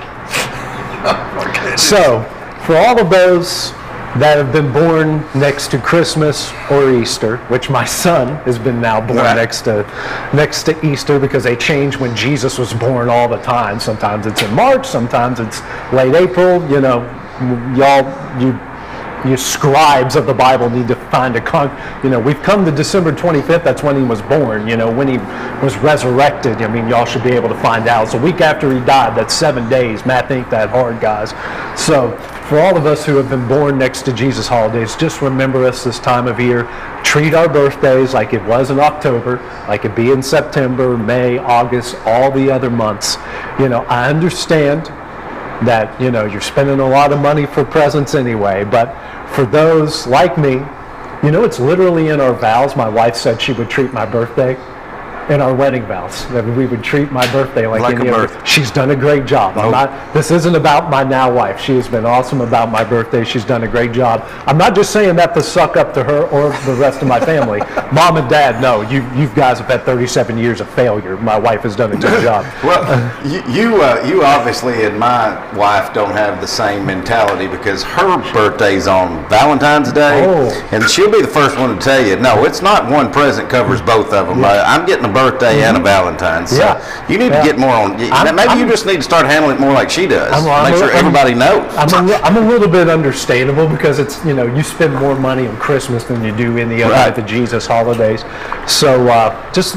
So for all of those that have been born next to Christmas or Easter, which my son has been now born next to Easter, because they change when Jesus was born all the time. Sometimes it's in March, sometimes it's late April. You know, you scribes of the Bible need to find we've come to December 25th, that's when he was born, when he was resurrected. I mean, y'all should be able to find out. It's a week after he died, that's 7 days. Math ain't that hard, guys. So for all of us who have been born next to Jesus holidays, just remember us this time of year. Treat our birthdays like it was in October, like it be in September, May, August, all the other months. I understand that you're spending a lot of money for presents anyway, but for those like me, it's literally in our vows. My wife said she would treat my birthday in our wedding vows, that we would treat my birthday like any other. She's done a great job. This isn't about my now wife. She has been awesome about my birthday. She's done a great job. I'm not just saying that to suck up to her or the rest of my family. Mom and Dad, no, you guys have had 37 years of failure. My wife has done a good job. Well, you obviously and my wife don't have the same mentality, because her birthday's on Valentine's Day, and she'll be the first one to tell you, no, it's not one present covers both of them. I'm getting a birthday and a Valentine's. So you need to get more on. Maybe you just need to start handling it more like she does. Make sure everybody knows. I'm a little bit understandable, because it's you spend more money on Christmas than you do any other of the Jesus holidays. So just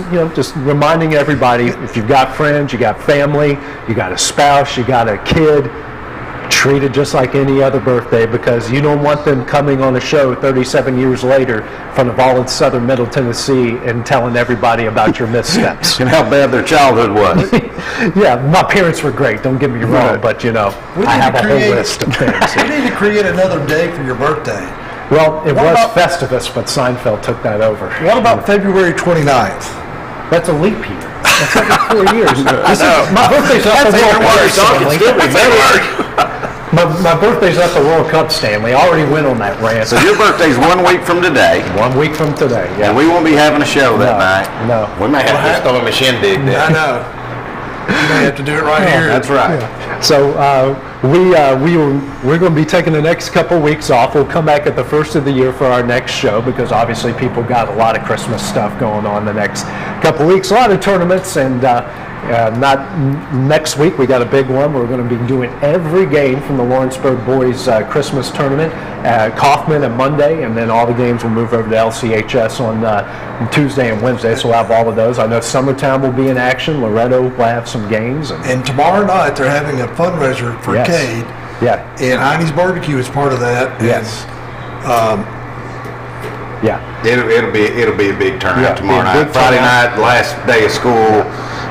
reminding everybody, if you've got friends, you got family, you got a spouse, you got a kid, treat it just like any other birthday, because you don't want them coming on a show 37 years later in front of all of southern Middle Tennessee and telling everybody about your missteps. And how bad their childhood was. Yeah, my parents were great, don't get me wrong, but I have a whole list of things. We need to create another day for your birthday. Well, it was Festivus, but Seinfeld took that over. What about February 29th? That's a leap year. That's every 4 years. My birthday's not the World Cup. My birthday's not the World Cup, Stanley. I already went on that rant. So your birthday's 1 week from today. 1 week from today, yeah. And we won't be having a show that night. No. We may have to just throw him a shindig then. I know. You may have to do it right here. That's right. Yeah. So we're going to be taking the next couple weeks off. We'll come back at the first of the year for our next show, because obviously people got a lot of Christmas stuff going on the next couple weeks. A lot of tournaments, and not next week. We got a big one. We're going to be doing every game from the Lawrenceburg boys Christmas tournament. Kaufman on Monday, and then all the games will move over to LCHS on Tuesday and Wednesday. So we'll have all of those. I know Summertown will be in action. Loretto will have some games. And tomorrow night they're having a fundraiser for Cade. Yeah. And Hinie's BBQ is part of that. Yes. It'll be a big turnout tomorrow night. Friday night, last day of school.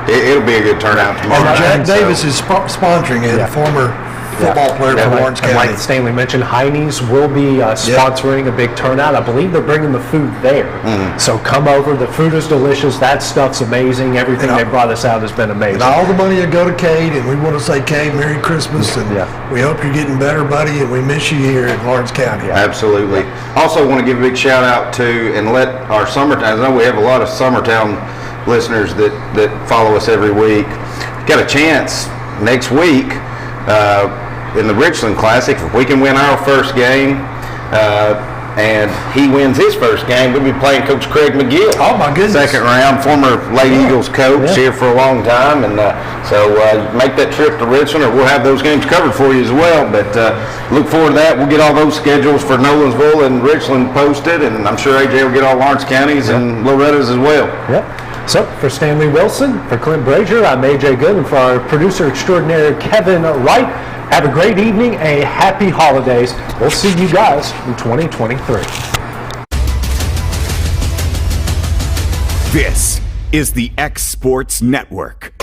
It'll be a good turnout tomorrow night. Jack Davis is sponsoring it, former football player from Lawrence County. Like Stanley mentioned, Hinie's will be sponsoring a big turnout. I believe they're bringing the food there. So come over. The food is delicious. That stuff's amazing. Everything they brought us out has been amazing. And all the money will go to Cade, and we want to say, Cade, Merry Christmas, and we hope you're getting better, buddy, and we miss you here in Lawrence County. Absolutely. Also want to give a big shout out to, and let our Summertown, I know we have a lot of Summertown listeners that follow us every week. Got a chance next week in the Richland Classic, if we can win our first game and he wins his first game, we'll be playing Coach Craig McGill. Oh my goodness. Second round, former Lady Eagles coach here for a long time, and so make that trip to Richland, or we'll have those games covered for you as well. But look forward to that. We'll get all those schedules for Nolensville and Richland posted, and I'm sure AJ will get all Lawrence counties and Loretta's as well. Yep. So for Stanley Wilson, for Clint Brazier, I'm AJ Good, and for our producer extraordinaire Kevin Wright, have a great evening, a happy holidays. We'll see you guys in 2023. This is the xSports Network.